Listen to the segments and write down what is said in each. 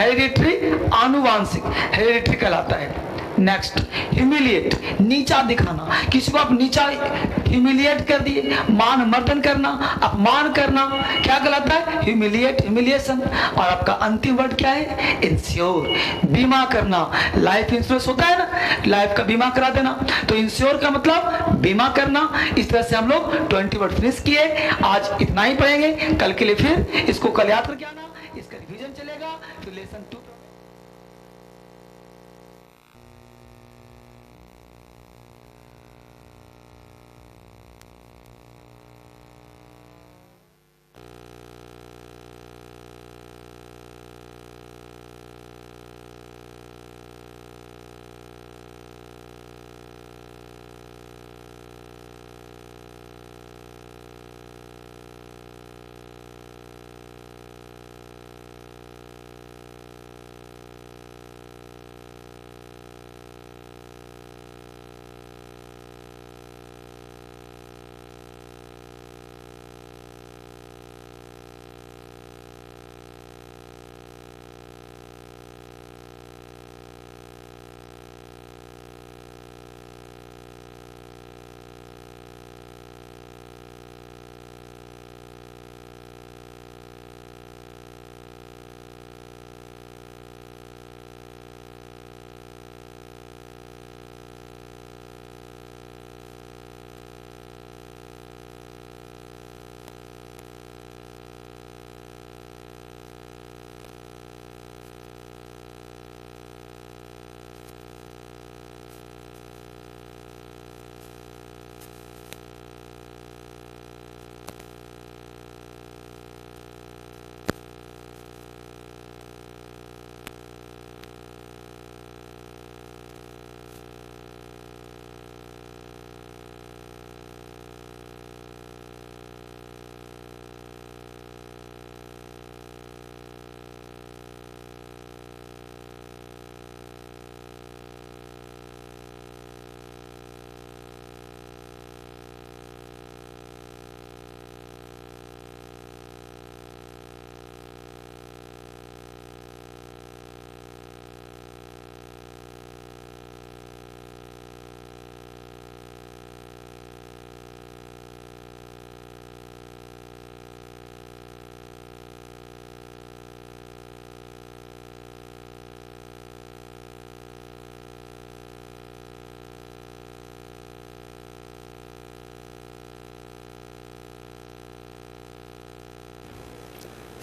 Hereditary, आनुवांशिक, hereditary कहलाता है। नेक्स्ट, ह्यूमिलिएट, नीचा दिखाना, किसी को आप नीचा ह्यूमिलिएट कर दिए, मान मर्दन करना, अपमान करना, क्या कहलाता है? Humiliate, humiliation. और आपका अंतिम वर्ड क्या है? इंश्योर, बीमा करना। लाइफ इंश्योरेंस होता है ना, लाइफ का बीमा करा देना, तो इंश्योर का मतलब बीमा करना। इस तरह से हम लोग 20 वर्ड फिनिश किए। आज इतना ही पढ़ेंगे, कल के लिए फिर इसको कल याद करके आना, इसका रिवीजन चलेगा, फिर लेसन 2।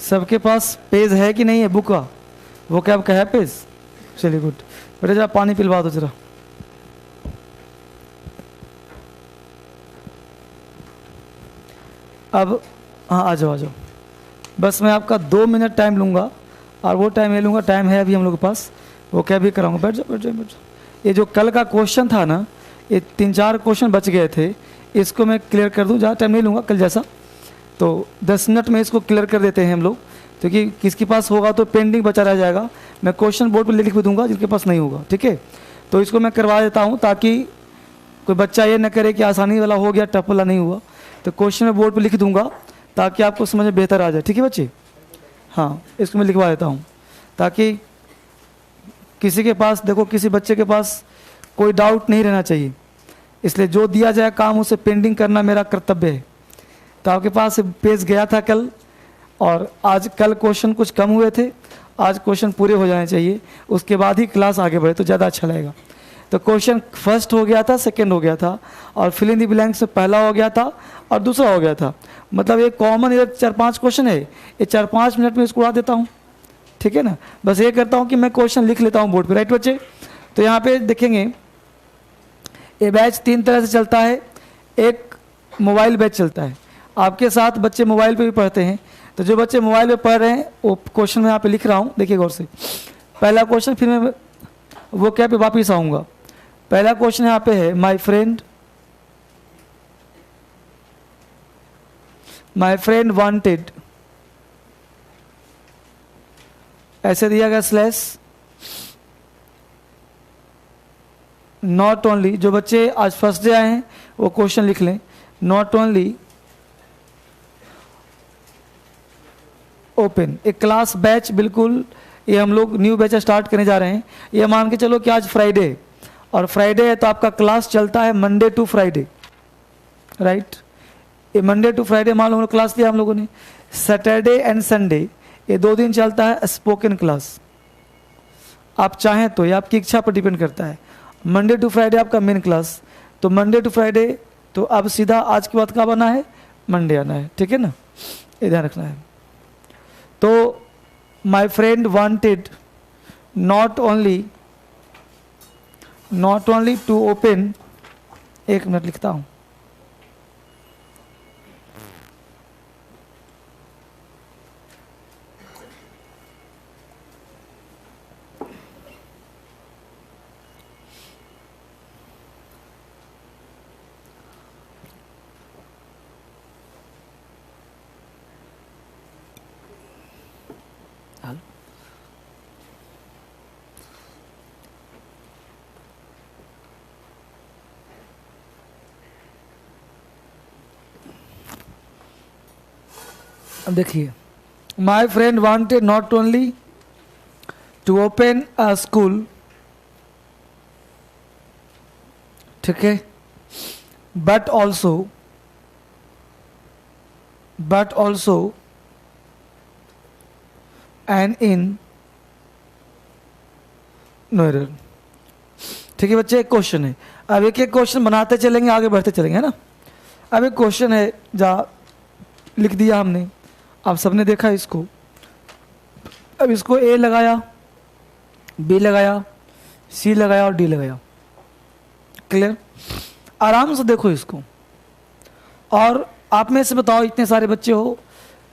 सबके पास पेज है कि नहीं है बुक का? वो क्या आपका है पेज? चलिए गुड। बेटा जरा पानी पिलवा दो जरा। अब हाँ आ जाओ आ जाओ। बस मैं आपका 2 मिनट टाइम लूँगा और वो टाइम ये लूँगा, टाइम है अभी हम लोग के पास, वो क्या भी कराऊँगा। बैठ जाओ बैठ जाओ बैठ जाओ। ये जो कल का क्वेश्चन था ना, ये 3-4 क्वेश्चन बच गए थे, इसको मैं क्लियर कर दूँ, ज़्यादा टाइम नहीं लूँगा कल जैसा। तो 10 मिनट में इसको क्लियर कर देते हैं हम लोग, क्योंकि किसके पास होगा तो पेंडिंग बचा रह जाएगा। मैं क्वेश्चन बोर्ड पर लिख भी दूंगा जिनके पास नहीं होगा, ठीक है। तो इसको मैं करवा देता हूँ ताकि कोई बच्चा ये न करे कि आसानी वाला हो गया टफ वाला नहीं हुआ। तो क्वेश्चन मैं बोर्ड पर लिख दूंगा ताकि आपको समझ में बेहतर आ जाए, ठीक है बच्चे। हाँ इसको मैं लिखवा देता हूँ ताकि किसी के पास, देखो किसी बच्चे के पास कोई डाउट नहीं रहना चाहिए, इसलिए जो दिया जाए काम उसे पेंडिंग करना मेरा कर्तव्य है। तो आपके पास पेज गया था कल, और आज कल क्वेश्चन कुछ कम हुए थे, आज क्वेश्चन पूरे हो जाने चाहिए, उसके बाद ही क्लास आगे बढ़े तो ज़्यादा अच्छा लगेगा। तो क्वेश्चन फर्स्ट हो गया था, सेकंड हो गया था, और फिल इन द ब्लैंक्स में पहला हो गया था और दूसरा हो गया था। मतलब ये कॉमन इधर 4-5 क्वेश्चन है, ये 4-5 मिनट में इसको उड़ा देता हूँ, ठीक है ना। बस ये करता हूँ कि मैं क्वेश्चन लिख लेता हूँ बोर्ड पर, राइट बच्चे। तो यहाँ पे देखेंगे ये बैच 3 तरह से चलता है। एक मोबाइल बैच चलता है, आपके साथ बच्चे मोबाइल पे भी पढ़ते हैं। तो जो बच्चे मोबाइल पे पढ़ रहे हैं वो क्वेश्चन मैं यहाँ पे लिख रहा हूँ, देखिए गौर से। पहला क्वेश्चन, फिर मैं वो क्या पे वापिस आऊँगा। पहला क्वेश्चन यहाँ पे है, माई फ्रेंड वांटेड, ऐसे दिया गया स्लैश, नॉट ओनली। जो बच्चे आज फर्स्ट डे आए हैं वो क्वेश्चन लिख लें, नॉट ओनली ओपन। एक क्लास बैच बिल्कुल ये हम लोग न्यू बैच स्टार्ट करने जा रहे हैं। ये मान के चलो कि आज फ्राइडे है, और फ्राइडे है तो आपका क्लास चलता है मंडे टू फ्राइडे, राइट। ये मंडे टू फ्राइडे मान लो हम लोग क्लास लिया हम लोगों ने। सैटरडे एंड संडे ये 2 दिन चलता है स्पोकन क्लास। आप चाहें तो, ये आपकी इच्छा पर डिपेंड करता है। मंडे टू फ्राइडे आपका मेन क्लास, तो मंडे टू फ्राइडे, तो अब सीधा आज के बाद कब आना है, मंडे आना है, ठीक है ना, ये ध्यान रखना है। तो my friend wanted not only to open, 1 minute लिखता हूँ। अब देखिए, my friend wanted not only to open a school, ठीक है, but also and in Noida. ठीक है बच्चे, एक क्वेश्चन है। अब एक एक क्वेश्चन बनाते चलेंगे, आगे बढ़ते चलेंगे, है ना। अब एक क्वेश्चन है, जा लिख दिया हमने, आप सबने देखा इसको। अब इसको ए लगाया, बी लगाया, सी लगाया और डी लगाया। क्लियर? आराम से देखो इसको। और आप में से बताओ, इतने सारे बच्चे हो,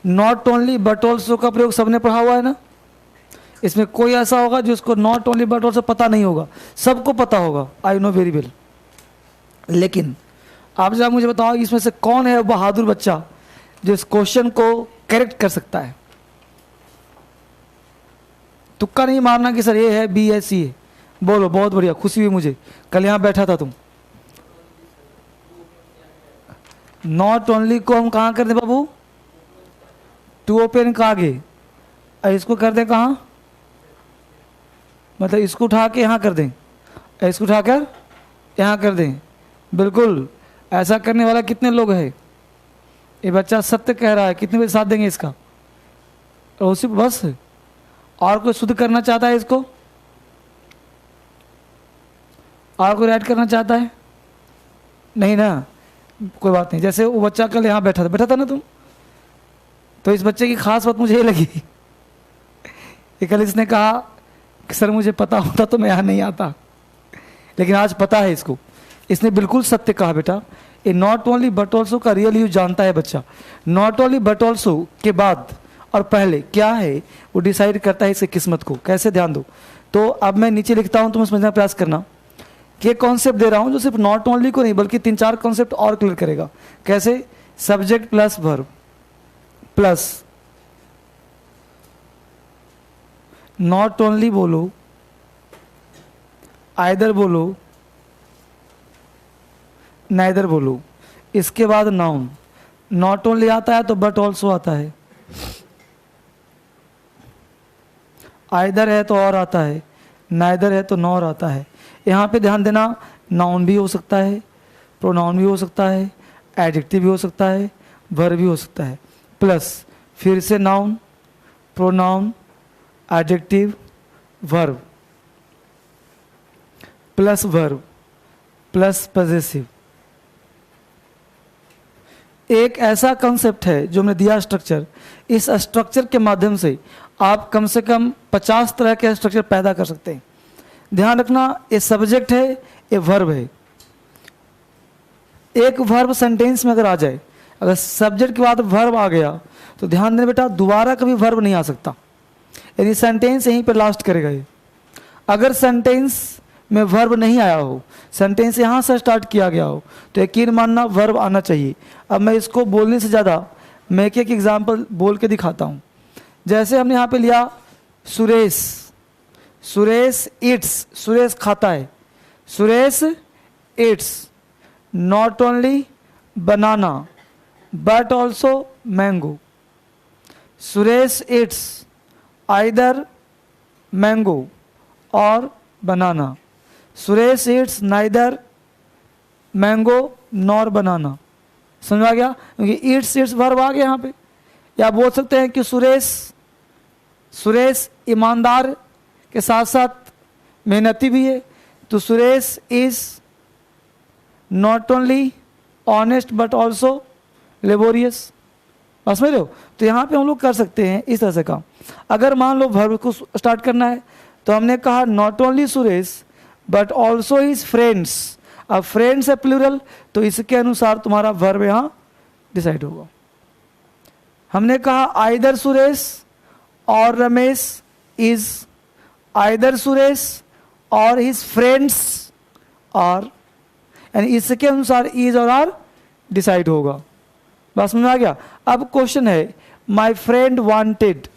नॉट ओनली बट ऑल्सो का प्रयोग सबने पढ़ा हुआ है ना। इसमें कोई ऐसा होगा जिसको नॉट ओनली बट ऑल्सो पता नहीं होगा, सबको पता होगा, आई नो वेरी वेल। लेकिन आप जरा मुझे बताओ, इसमें से कौन है बहादुर बच्चा जो इस क्वेश्चन को करेक्ट कर सकता है? तुक्का नहीं मारना कि सर ये है, बी है, सी है। बोलो, बहुत बढ़िया, खुशी हुई मुझे। कल यहाँ बैठा था तुम। नॉट ओनली को हम कहाँ कर दें बाबू? टू ओपन का आगे, और इसको कर दें कहाँ? मतलब इसको उठा के यहाँ कर दें, इसको उठाकर यहाँ कर दें। बिल्कुल, ऐसा करने वाला कितने लोग हैं? ये बच्चा सत्य कह रहा है। कितने बजे साथ देंगे इसका? और उसी बस, और कोई शुद्ध करना चाहता है इसको? और कोई ऐड करना चाहता है? नहीं ना, कोई बात नहीं। जैसे वो बच्चा कल यहाँ बैठा था ना तुम, तो इस बच्चे की खास बात मुझे ये लगी कि कल इसने कहा कि सर मुझे पता होता तो मैं यहाँ नहीं आता, लेकिन आज पता है इसको। इसने बिल्कुल सत्य कहा बेटा। ये नॉट ओनली बट ऑल्सो का रियल यूज जानता है बच्चा। नॉट ओनली बट ऑल्सो के बाद और पहले क्या है वो डिसाइड करता है इसकी किस्मत को। कैसे? ध्यान दो। तो अब मैं नीचे लिखता हूँ, तुम समझने का प्रयास करना कि कॉन्सेप्ट दे रहा हूँ जो सिर्फ नॉट ओनली को नहीं बल्कि 3-4 कॉन्सेप्ट और क्लियर करेगा। कैसे? Subject plus verb plus not only बोलो, आइदर बोलो, नाइदर बोलो, इसके बाद नाउन। नॉट ओनली आता है तो बट ऑल्सो आता है, आइदर है तो और आता है, नाइदर है तो नॉर आता है। यहाँ पे ध्यान देना, नाउन भी हो सकता है, प्रोनाउन भी हो सकता है, एडजेक्टिव भी हो सकता है, वर्ब भी हो सकता है। प्लस फिर से noun, pronoun, adjective, verb, plus verb, plus possessive. एक ऐसा कंसेप्ट है जो हमने दिया स्ट्रक्चर। इस स्ट्रक्चर के माध्यम से आप कम से कम 50 तरह के स्ट्रक्चर पैदा कर सकते हैं। ध्यान रखना, ये सब्जेक्ट है, ये वर्ब है। एक वर्ब सेंटेंस में अगर आ जाए, अगर सब्जेक्ट के बाद वर्ब आ गया तो ध्यान देना बेटा, दोबारा कभी वर्ब नहीं आ सकता, यानी सेंटेंस यहीं पे लास्ट करेगा ये। अगर सेंटेंस में वर्ब नहीं आया हो, सेंटेंस यहाँ से स्टार्ट किया गया हो, तो यकीन मानना वर्ब आना चाहिए। अब मैं इसको बोलने से ज़्यादा मैं एक एग्जाम्पल बोल के दिखाता हूँ। जैसे हमने यहाँ पे लिया सुरेश, सुरेश ईट्स, सुरेश खाता है, Suresh eats not only banana but also mango. Suresh eats either mango और banana. Suresh eats neither mango nor banana. समझ में आ गया? क्योंकि ईट्स वर्ब आ गया यहाँ पे। या बोल सकते हैं कि सुरेश ईमानदार के साथ साथ मेहनती भी है, तो Suresh is not only honest but also laborious. समझ रहे हो? तो यहाँ पे हम लोग कर सकते हैं इस तरह से काम। अगर मान लो वर्ब को स्टार्ट करना है तो हमने कहा not only Suresh but also his friends. अब फ्रेंड्स है प्लूरल, तो इसके अनुसार तुम्हारा वर्ब यहाँ डिसाइड होगा। हमने कहा आइदर सुरेश और रमेश इज, आइदर सुरेश और हिज फ्रेंड्स और, यानी इसके अनुसार इज और आर डिसाइड होगा। बस समझ में आ गया? अब क्वेश्चन है माई फ्रेंड वांटेड,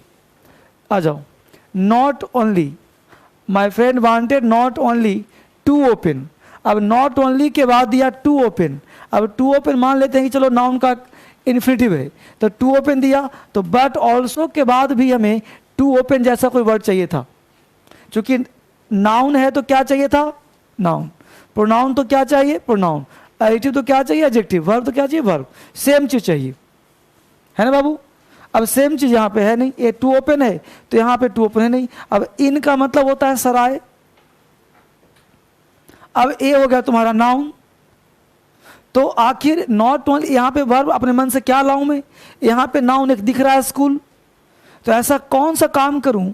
आ जाओ, not only, my friend wanted not only to open. अब नॉट ओनली के बाद दिया टू ओपन। अब टू ओपन मान लेते हैं कि चलो नाउन का इन्फिनिटिव है, तो टू ओपन दिया, तो बट ऑल्सो के बाद भी हमें टू ओपन जैसा कोई वर्ड चाहिए था। क्योंकि नाउन है तो क्या चाहिए था? नाउन। प्रोनाउन तो क्या चाहिए? प्रोनाउन। एडिटिव तो क्या चाहिए? एडजेक्टिव। वर्ब तो क्या चाहिए? वर्ब। सेम चीज चाहिए, है ना बाबू? अब सेम चीज यहाँ पे है नहीं, ये टू ओपन है तो यहाँ पे टू ओपन है नहीं। अब इन का मतलब होता है सराय। अब ए हो गया तुम्हारा नाउन। तो आखिर नॉट ओनली, यहाँ पे वर्ब अपने मन से क्या लाऊं मैं? यहाँ पे नाउन एक दिख रहा है स्कूल, तो ऐसा कौन सा काम करूं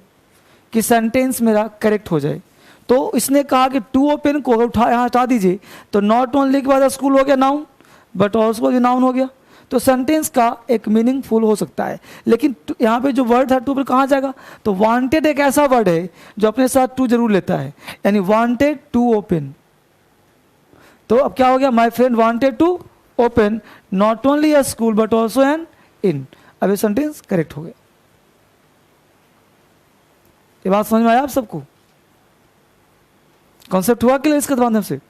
कि सेंटेंस मेरा करेक्ट हो जाए? तो इसने कहा कि टू ओपन को अगर यहाँ हटा दीजिए तो नॉट ओनली के बाद स्कूल हो गया नाउन, बट ऑल्सो भी नाउन हो गया, तो सेंटेंस का एक मीनिंगफुल हो सकता है। लेकिन यहाँ पे जो वर्ड था टू पर कहाँ जाएगा? तो वांटेड एक ऐसा वर्ड है जो अपने साथ टू जरूर लेता है, यानी वांटेड टू ओपन। तो अब क्या हो गया? My friend wanted to open not only a school but also an inn. अब ये सेंटेंस करेक्ट हो गया। ये बात समझ में आया आप सबको? कॉन्सेप्ट हुआ क्लियर इसके माध्यम से?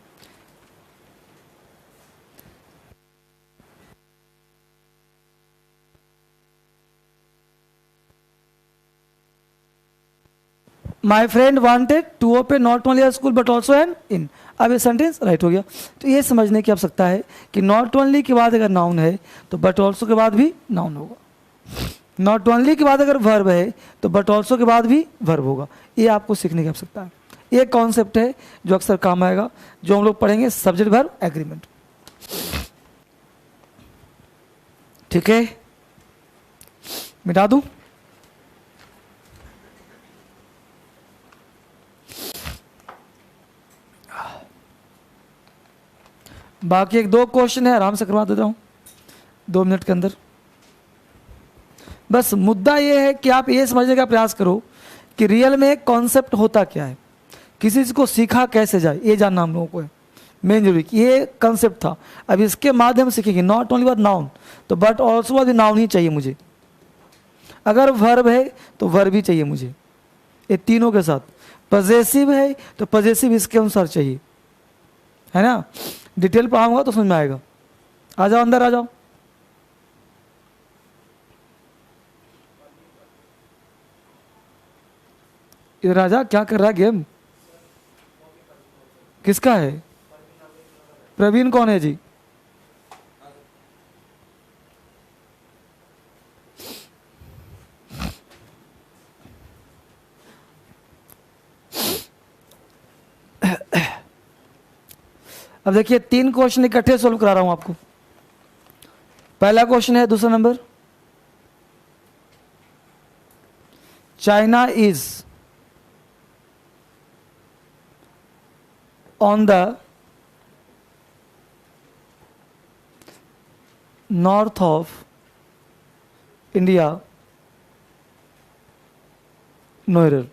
My friend wanted to open not only a school but also an inn. अब ये सेंटेंस राइट हो गया। तो ये समझने की आवश्यकता है कि नॉट ओनली के बाद अगर नाउन है तो बट ऑल्सो के बाद भी नाउन होगा। नॉट ओनली के बाद अगर वर्ब है तो बट ऑल्सो के बाद भी वर्ब होगा। ये आपको सीखने की आवश्यकता है। ये कॉन्सेप्ट है जो अक्सर काम आएगा, जो हम लोग पढ़ेंगे सब्जेक्ट वर्ब एग्रीमेंट। ठीक है, मिटा दूं? बाकी एक दो क्वेश्चन है, आराम से करवा देता हूं 2 मिनट के अंदर। बस मुद्दा ये है कि आप ये समझने का प्रयास करो कि रियल में कॉन्सेप्ट होता क्या है, किसी चीज को सीखा कैसे जाए, ये जानना हम लोगों को है मेन जरूरी। ये कॉन्सेप्ट था। अब इसके माध्यम से सीखेंगे नॉट ओनली बात नाउन, तो बट ऑल्सो बात नाउन ही चाहिए मुझे। अगर वर्ब है तो वर्ब ही चाहिए मुझे, ये तीनों के साथ। पजेसिव है तो पजेसिव इसके अनुसार चाहिए, है ना? डिटेल पढ़ाऊंगा तो समझ में आएगा। आ जाओ अंदर, आ जाओ। इधर राजा, क्या कर रहा है? गेम किसका है? प्रवीण कौन है जी? अब देखिए 3 क्वेश्चन इकट्ठे सोल्व करा रहा हूं आपको। पहला क्वेश्चन है, दूसरा number, China is on the north of India, no error.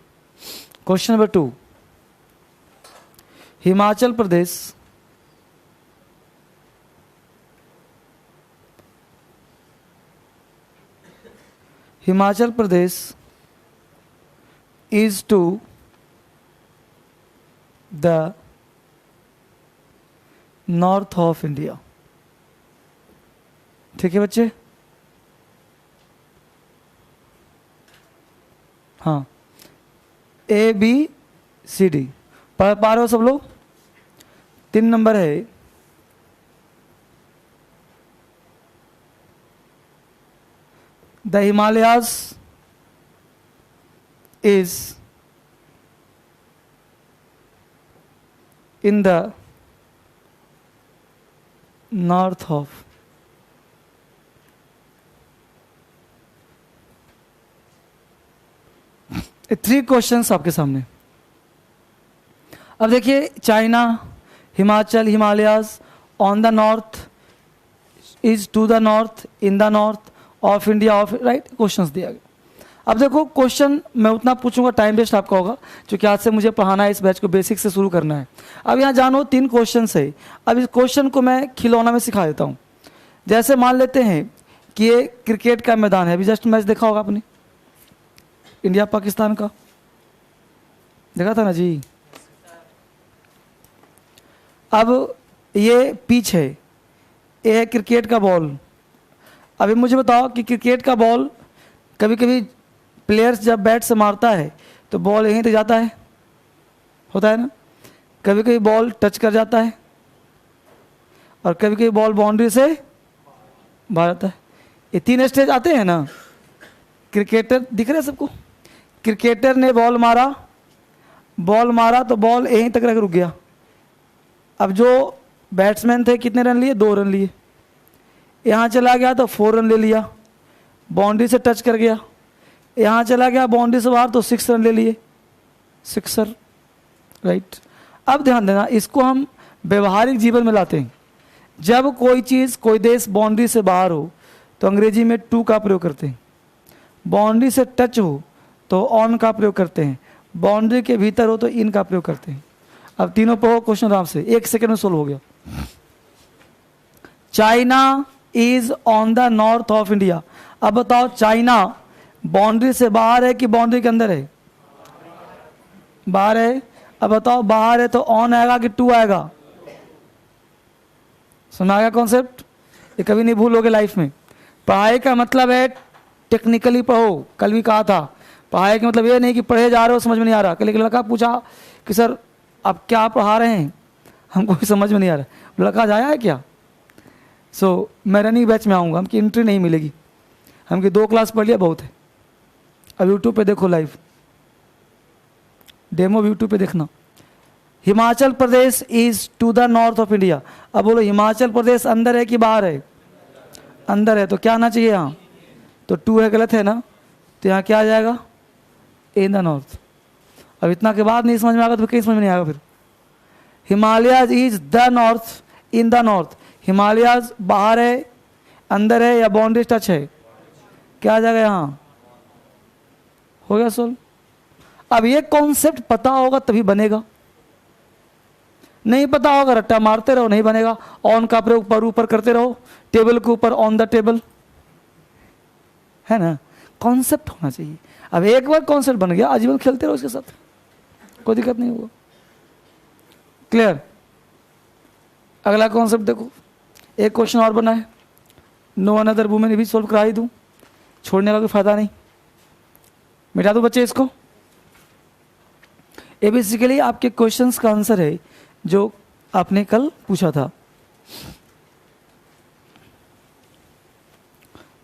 Question number 2, Himachal Pradesh is to the north of India। ठीक है बच्चे? हाँ, ABCD पढ़ पा रहे हो सब लोग? 3 नंबर है the Himalayas is in the north of three questions आपके सामने। अब देखिए, China, Himachal, Himalayas, on the north, is to the north, in the north, of India, of, right, questions दिया गया। अब देखो क्वेश्चन मैं उतना पूछूंगा, टाइम वेस्ट आपका होगा, क्योंकि आज से मुझे पढ़ाना है, इस बैच को बेसिक से शुरू करना है। अब यहाँ जानो 3 क्वेश्चन है। अब इस क्वेश्चन को मैं खिलौना में सिखा देता हूँ। जैसे मान लेते हैं कि ये क्रिकेट का मैदान है, अभी जस्ट मैच देखा होगा आपने, इंडिया पाकिस्तान का, देखा था ना जी। अब ये पिच है, ये है क्रिकेट का बॉल। अभी मुझे बताओ कि क्रिकेट का बॉल कभी कभी प्लेयर्स जब बैट से मारता है तो बॉल यहीं तक जाता है, होता है ना। कभी कभी बॉल टच कर जाता है और कभी कभी बॉल बाउंड्री से बाहर आता है। ये 3 स्टेज आते हैं ना। क्रिकेटर दिख रहे हैं सबको? क्रिकेटर ने बॉल मारा तो बॉल यहीं तक रख रुक गया। अब जो बैट्समैन थे कितने रन लिए? 2 रन लिए। यहाँ चला गया तो 4 रन ले लिया, बाउंड्री से टच कर गया। यहाँ चला गया बाउंड्री से बाहर तो 6 रन ले लिए, सिक्सर, राइट। अब ध्यान देना, इसको हम व्यवहारिक जीवन में लाते हैं। जब कोई चीज़, कोई देश बाउंड्री से बाहर हो तो अंग्रेजी में टू का प्रयोग करते हैं, बाउंड्री से टच हो तो ऑन का प्रयोग करते हैं, बाउंड्री के भीतर हो तो इन का प्रयोग करते हैं। अब तीनों पर हो क्वेश्चन आराम से, 1 सेकेंड में सोल्व हो गया। China is on the north of India. अब बताओ, चाइना बाउंड्री से बाहर है कि बाउंड्री के अंदर है? बाहर है। अब बताओ, बाहर है तो ऑन आएगा कि टू आएगा? सुना गया कॉन्सेप्ट? ये कभी नहीं भूलोगे लाइफ में। पढ़ाई का मतलब है टेक्निकली पढ़ो। कल भी कहा था, पढ़ाई का मतलब ये नहीं कि पढ़े जा रहे हो समझ में नहीं आ रहा। कल एक लड़का पूछा कि सर आप क्या पढ़ा रहे हैं, हमको भी समझ में नहीं आ रहा। लड़का आया है क्या? मैं रनिंग बैच में आऊँगा, हमकी एंट्री नहीं मिलेगी, हमकी 2 क्लास पढ़ लिया बहुत है। अब यूट्यूब पे देखो लाइव डेमो, यूट्यूब पे देखना। Himachal Pradesh is to the north of India. अब बोलो, हिमाचल प्रदेश अंदर है कि बाहर है? अंदर है, तो क्या आना चाहिए यहाँ? तो 2 है, गलत है ना, तो यहाँ क्या आ जाएगा? इन द नॉर्थ। अब इतना के बाद नहीं समझ में आएगा तो कहीं समझ में नहीं आएगा फिर। Himalayas is the north, in the north. Himalayas बाहर है, अंदर है, या बाउंड्री टच है? क्या आ जाएगा यहाँ? हो गया सोल्व। अब ये कॉन्सेप्ट पता होगा तभी बनेगा, नहीं पता होगा रट्टा मारते रहो, नहीं बनेगा। ऑन का प्रयोग ऊपर ऊपर करते रहो, टेबल के ऊपर ऑन द टेबल, है ना। कॉन्सेप्ट होना चाहिए। अब एक बार कॉन्सेप्ट बन गया, आजीवन खेलते रहो इसके साथ, कोई दिक्कत नहीं होगा। क्लियर? अगला कॉन्सेप्ट देखो, एक क्वेश्चन और बना है, नो अनदर वुमेन, भी सॉल्व करा ही दूं, छोड़ने का कोई फायदा नहीं। मिटा दो बच्चे इसको। ये बेसिकली आपके क्वेश्चंस का आंसर है जो आपने कल पूछा था।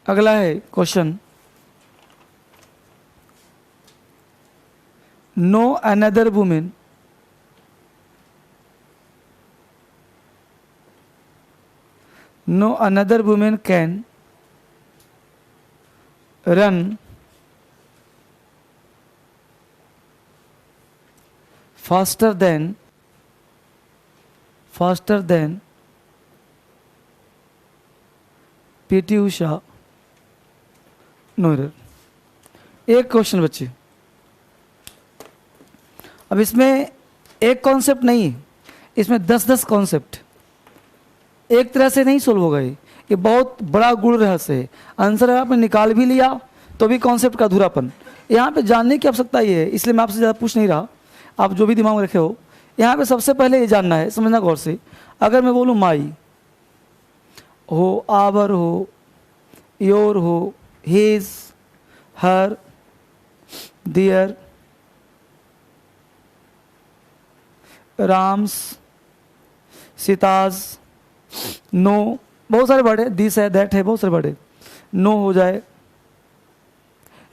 अगला है question, no another women can run faster than PT Usha, no error. एक क्वेश्चन बच्चे, अब इसमें एक कॉन्सेप्ट नहीं है, इसमें 10-10 कॉन्सेप्ट, एक तरह से नहीं सोल्व होगा। ये बहुत बड़ा गुण रहस्य है। आंसर आपने निकाल भी लिया तो भी कॉन्सेप्ट का अधूरापन। यहाँ पे जानने की आवश्यकता ये है, इसलिए मैं आपसे ज़्यादा पूछ नहीं रहा, आप जो भी दिमाग में रखे हो। यहाँ पे सबसे पहले ये जानना है, समझना गौर से। अगर मैं बोलूँ माई हो, आवर हो, योर हो, हिज, हर, दियर, राम्स, सीताज, नो, बहुत सारे वर्ड है, दिस है, दैट है, बहुत सारे वर्ड है। नो हो जाए,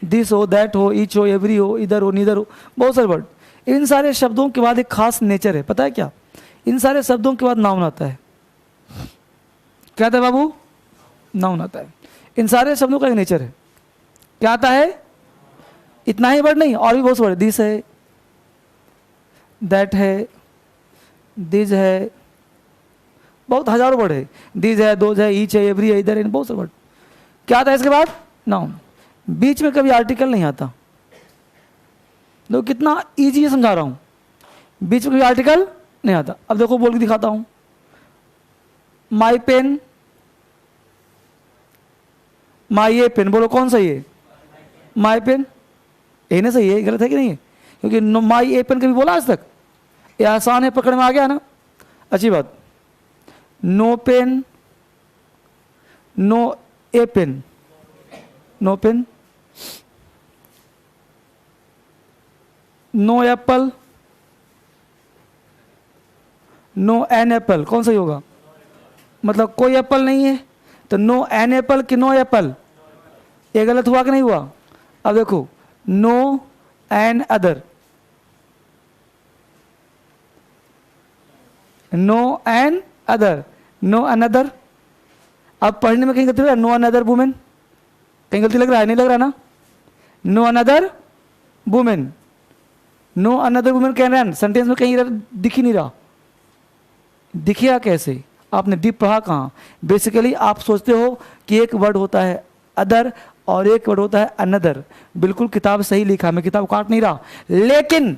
दिस हो, दैट हो, ईच हो, एवरी हो, इधर हो, नीदर हो, बहुत सारे वर्ड। इन सारे शब्दों के बाद एक खास नेचर है, पता है क्या? इन सारे शब्दों के बाद नाउन आता है। क्या आता है बाबू? नाउन आता है। इन सारे शब्दों का एक नेचर है। क्या आता है? इतना ही वर्ड नहीं, और भी बहुत वर्ड, दिस है, दैट है, दिस है, बहुत हजारों वर्ड है। दिस है, दोज है, ईच है, एवरी है, इधर है, बहुत सारे वर्ड। क्या आता है इसके बाद? नाउन। बीच में कभी आर्टिकल नहीं आता। देखो कितना इजी है, समझा रहा हूं। बीच में कभी आर्टिकल नहीं आता। अब देखो बोल के दिखाता हूं। My pen, my A pen, बोलो कौन सही है? माई पेन, ये ना सही है, गलत है कि नहीं है? क्योंकि माई ए पेन कभी बोला आज तक? ये आसान है, पकड़ में आ गया ना, अच्छी बात। No pen, no a pen, no pen. No apple, no an apple, कौन सही होगा? मतलब कोई एप्पल नहीं है, तो नो एन एप्पल कि नो एप्पल? ये गलत हुआ कि नहीं हुआ? अब देखो, no an other, no an other, no another. अब पढ़ने में कहीं गलती लग रहा है? नो अनदर वुमेन, कहीं गलती लग रहा है? नहीं लग रहा ना? No another women, no another women कह रहे हैं, सेंटेंस में कहीं दिख ही नहीं रहा। दिखेगा कैसे? आपने डीप पढ़ा कहाँ? बेसिकली आप सोचते हो कि एक वर्ड होता है अदर और एक वर्ड होता है अनदर। बिल्कुल किताब सही लिखा, मैं किताब काट नहीं रहा, लेकिन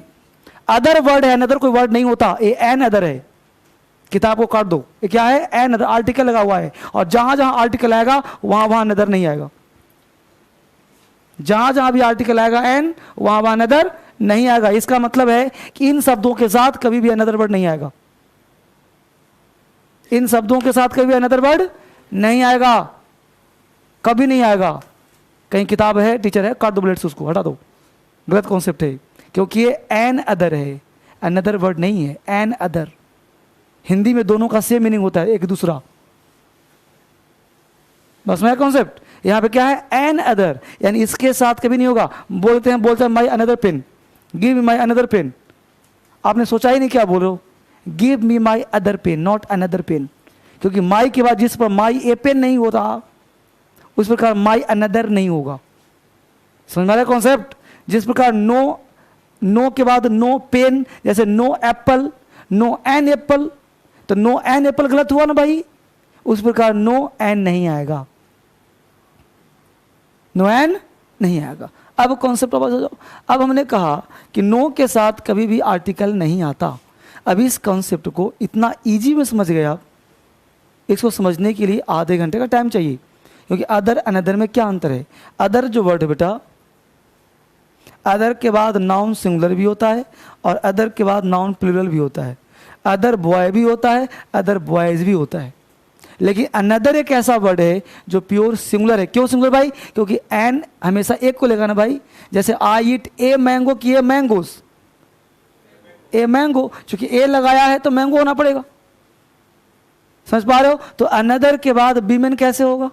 अदर वर्ड है, अनदर कोई वर्ड नहीं होता। ये एन अदर है, किताब को काट दो। ये क्या है? एन अदर, आर्टिकल लगा हुआ है, और जहां जहां आर्टिकल आएगा वहां वहां अनदर नहीं आएगा। जहां जहां भी आर्टिकल आएगा एन, वहां वहां अनदर नहीं आएगा। इसका मतलब है कि इन शब्दों के साथ कभी भी अनदर वर्ड नहीं आएगा। इन शब्दों के साथ कभी अनदर वर्ड नहीं आएगा, कभी नहीं आएगा। कहीं किताब है, टीचर है, काट दो ब्लेड से, उसको हटा दो, गलत कॉन्सेप्ट है। क्योंकि ये एन अदर है, अनदर वर्ड नहीं है। एन अदर, हिंदी में दोनों का सेम मीनिंग होता है, एक दूसरा। बस मैं कॉन्सेप्ट यहां पे क्या है? एन अदर, यानी इसके साथ कभी नहीं होगा। बोलते हैं my another pen, give me my another pen. आपने सोचा ही नहीं क्या बोल रहे हो? Give me my other pen, not another pen. क्योंकि माई के बाद जिस पर माई ए पेन नहीं होता, उस प्रकार माई अनदर नहीं होगा। समझ में आ रहा है कॉन्सेप्ट? जिस प्रकार नो, नो के बाद नो पेन, जैसे no apple, no an apple, तो नो एन एप्पल गलत हुआ ना भाई? उस प्रकार नो एन नहीं आएगा, नो एन नहीं आएगा। अब कॉन्सेप्ट हो जाओ। अब हमने कहा कि नो के साथ कभी भी आर्टिकल नहीं आता। अब इस कॉन्सेप्ट को इतना इजी में समझ गए आप, इसको समझने के लिए आधे घंटे का टाइम चाहिए। क्योंकि अदर अनदर में क्या अंतर है? अदर जो वर्ड है बेटा, अदर के बाद नाउन सिंगुलर भी होता है और अदर के बाद नाउन प्लूरल भी होता है। अदर बॉय भी होता है, अदर बॉयज भी होता है। लेकिन अनदर एक ऐसा वर्ड है जो प्योर सिंगुलर है। क्यों सिंगुलर भाई? क्योंकि एन हमेशा एक को लेगा ना भाई। जैसे आई ईट ए मैंगो की ए मैंगोस, ए मैंगो, क्योंकि ए लगाया है तो मैंगो होना पड़ेगा। समझ पा रहे हो? तो अनदर के बाद बीमेन कैसे होगा?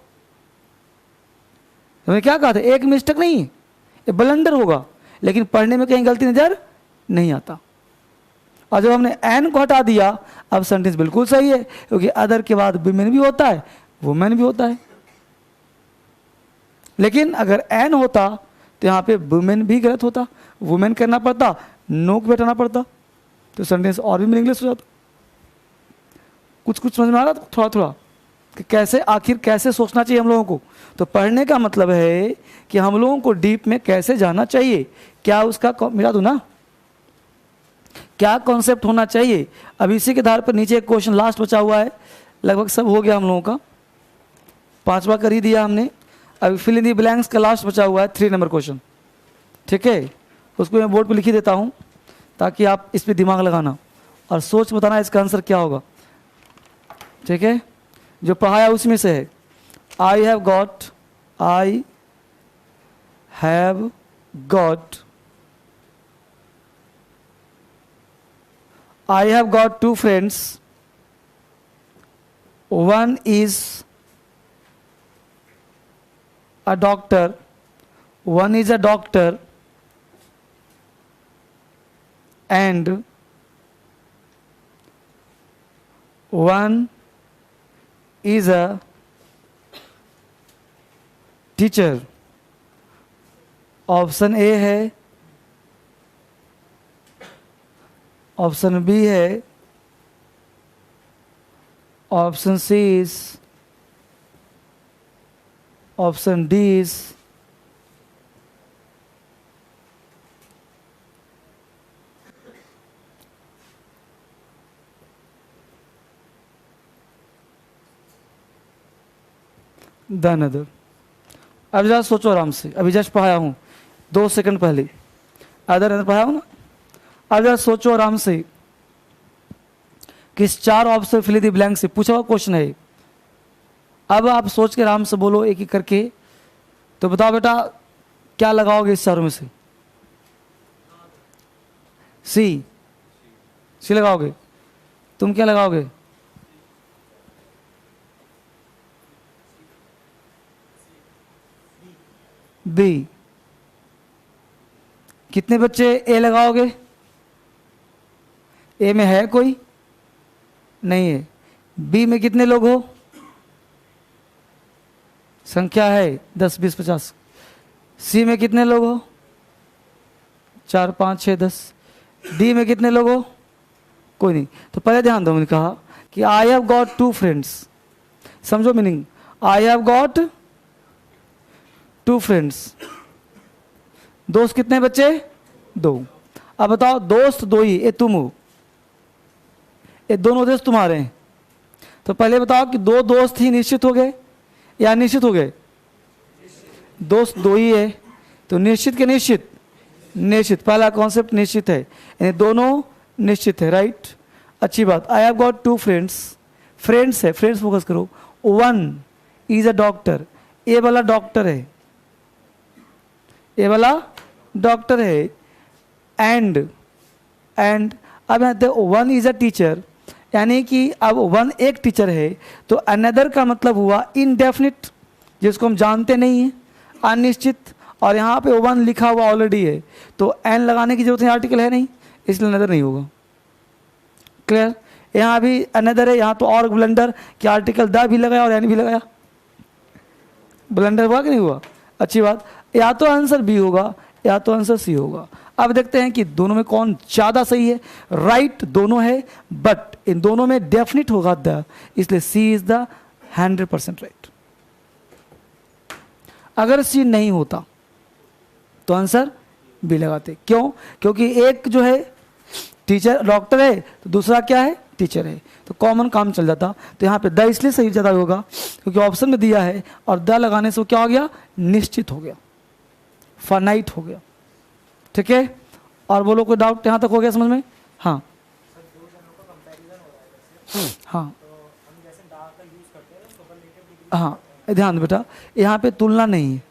तो मैं क्या कहा था? एक मिस्टेक नहीं, ये ब्लंडर होगा, लेकिन पढ़ने में कहीं गलती नजर नहीं आता। और जब हमने एन को हटा दिया, अब सेंटेंस बिल्कुल सही है, क्योंकि अदर के बाद विमेन भी होता है, वुमेन भी होता है। लेकिन अगर एन होता तो यहाँ पे वुमेन भी गलत होता, वुमेन करना पड़ता, नो को हटाना पड़ता, तो सेंटेंस और भी मीनिंगलेस हो जाता। कुछ कुछ समझ में आ रहा था थोड़ा थोड़ा कि कैसे, आखिर कैसे सोचना चाहिए हम लोगों को। तो पढ़ने का मतलब है कि हम लोगों को डीप में कैसे जाना चाहिए, क्या उसका मिला दूं ना, क्या कॉन्सेप्ट होना चाहिए। अब इसी के आधार पर नीचे एक क्वेश्चन लास्ट बचा हुआ है, लगभग सब हो गया हम लोगों का, 5वां कर ही दिया हमने। अब फिल इन दी ब्लैंक्स का लास्ट बचा हुआ है 3 नंबर क्वेश्चन, ठीक है। उसको मैं बोर्ड पे लिख ही देता हूँ ताकि आप इस पर दिमाग लगाना और सोच बताना इसका आंसर क्या होगा, ठीक है। जो पढ़ाया उसमें से है, I have got I have got two friends. One is a doctor. One is a doctor and one is a teacher. Option A है, ऑप्शन बी है, option C is, option D is. The other. अब जरा सोचो आराम से, अभी just पढ़ाया हूँ 2 सेकंड पहले, अदर पढ़ाया हूँ ना. अब जरा सोचो आराम से कि इस 4 ऑप्शन फिल द ब्लैंक से पूछा हुआ क्वेश्चन है. अब आप सोच के आराम से बोलो एक एक करके. तो बताओ बेटा क्या लगाओगे इस चारों में से? सी लगाओगे. तुम क्या लगाओगे? बी. कितने बच्चे ए लगाओगे? ए में है कोई? नहीं है. बी में कितने लोग हो? संख्या है 10 20 50. सी में कितने लोग हो? 4 5 6 10. डी में कितने लोग हो? कोई नहीं. तो पहले ध्यान दो, मैंने कहा कि आई हैव गॉट 2 फ्रेंड्स. समझो meaning. I have got 2 friends. दोस्त कितने बच्चे? 2. अब बताओ दोस्त 2 ही, ये तुम हो, ये दोनों दोस्त तुम्हारे हैं. तो पहले बताओ कि 2 दोस्त ही निश्चित हो गए या निश्चित हो गए? दोस्त 2 ही है तो निश्चित के निश्चित? निश्चित. पहला कॉन्सेप्ट निश्चित है, यानी दोनों निश्चित है. राइट, अच्छी बात. I have got 2 friends. Friends है, फ्रेंड्स फोकस करो. 1 इज अ डॉक्टर. ए वाला डॉक्टर है, ये वाला डॉक्टर है. एंड अब यहाँ पे 1 इज अ टीचर, यानी कि अब 1 एक टीचर है तो अनदर का मतलब हुआ इनडेफिनिट, जिसको हम जानते नहीं हैं, अनिश्चित. और यहाँ पे 1 लिखा हुआ ऑलरेडी है तो एन लगाने की जरूरत है, आर्टिकल है नहीं, इसलिए अनदर नहीं होगा. क्लियर? यहाँ भी अनदर है, यहाँ तो और ब्लंडर कि आर्टिकल द भी लगाया और एन भी लगाया. ब्लंडर हुआ कि नहीं हुआ? अच्छी बात. या तो आंसर बी होगा या तो आंसर सी होगा. अब देखते हैं कि दोनों में कौन ज़्यादा सही है. राइट दोनों है, बट इन दोनों में डेफिनिट होगा द, इसलिए सी इज द 100% राइट. अगर सी नहीं होता तो आंसर बी लगाते. क्यों? क्योंकि एक जो है टीचर डॉक्टर है तो दूसरा क्या है? टीचर है. तो कॉमन काम चल जाता. तो यहाँ पे द इसलिए सही ज़्यादा होगा क्योंकि ऑप्शन में दिया है और द लगाने से वो क्या हो गया? निश्चित हो गया, फाइनाइट हो गया. ठीक है? और बोलो कोई डाउट यहाँ तक हो गया समझ में? हाँ हाँ हाँ. ध्यान दो बेटा, यहाँ पे तुलना नहीं है.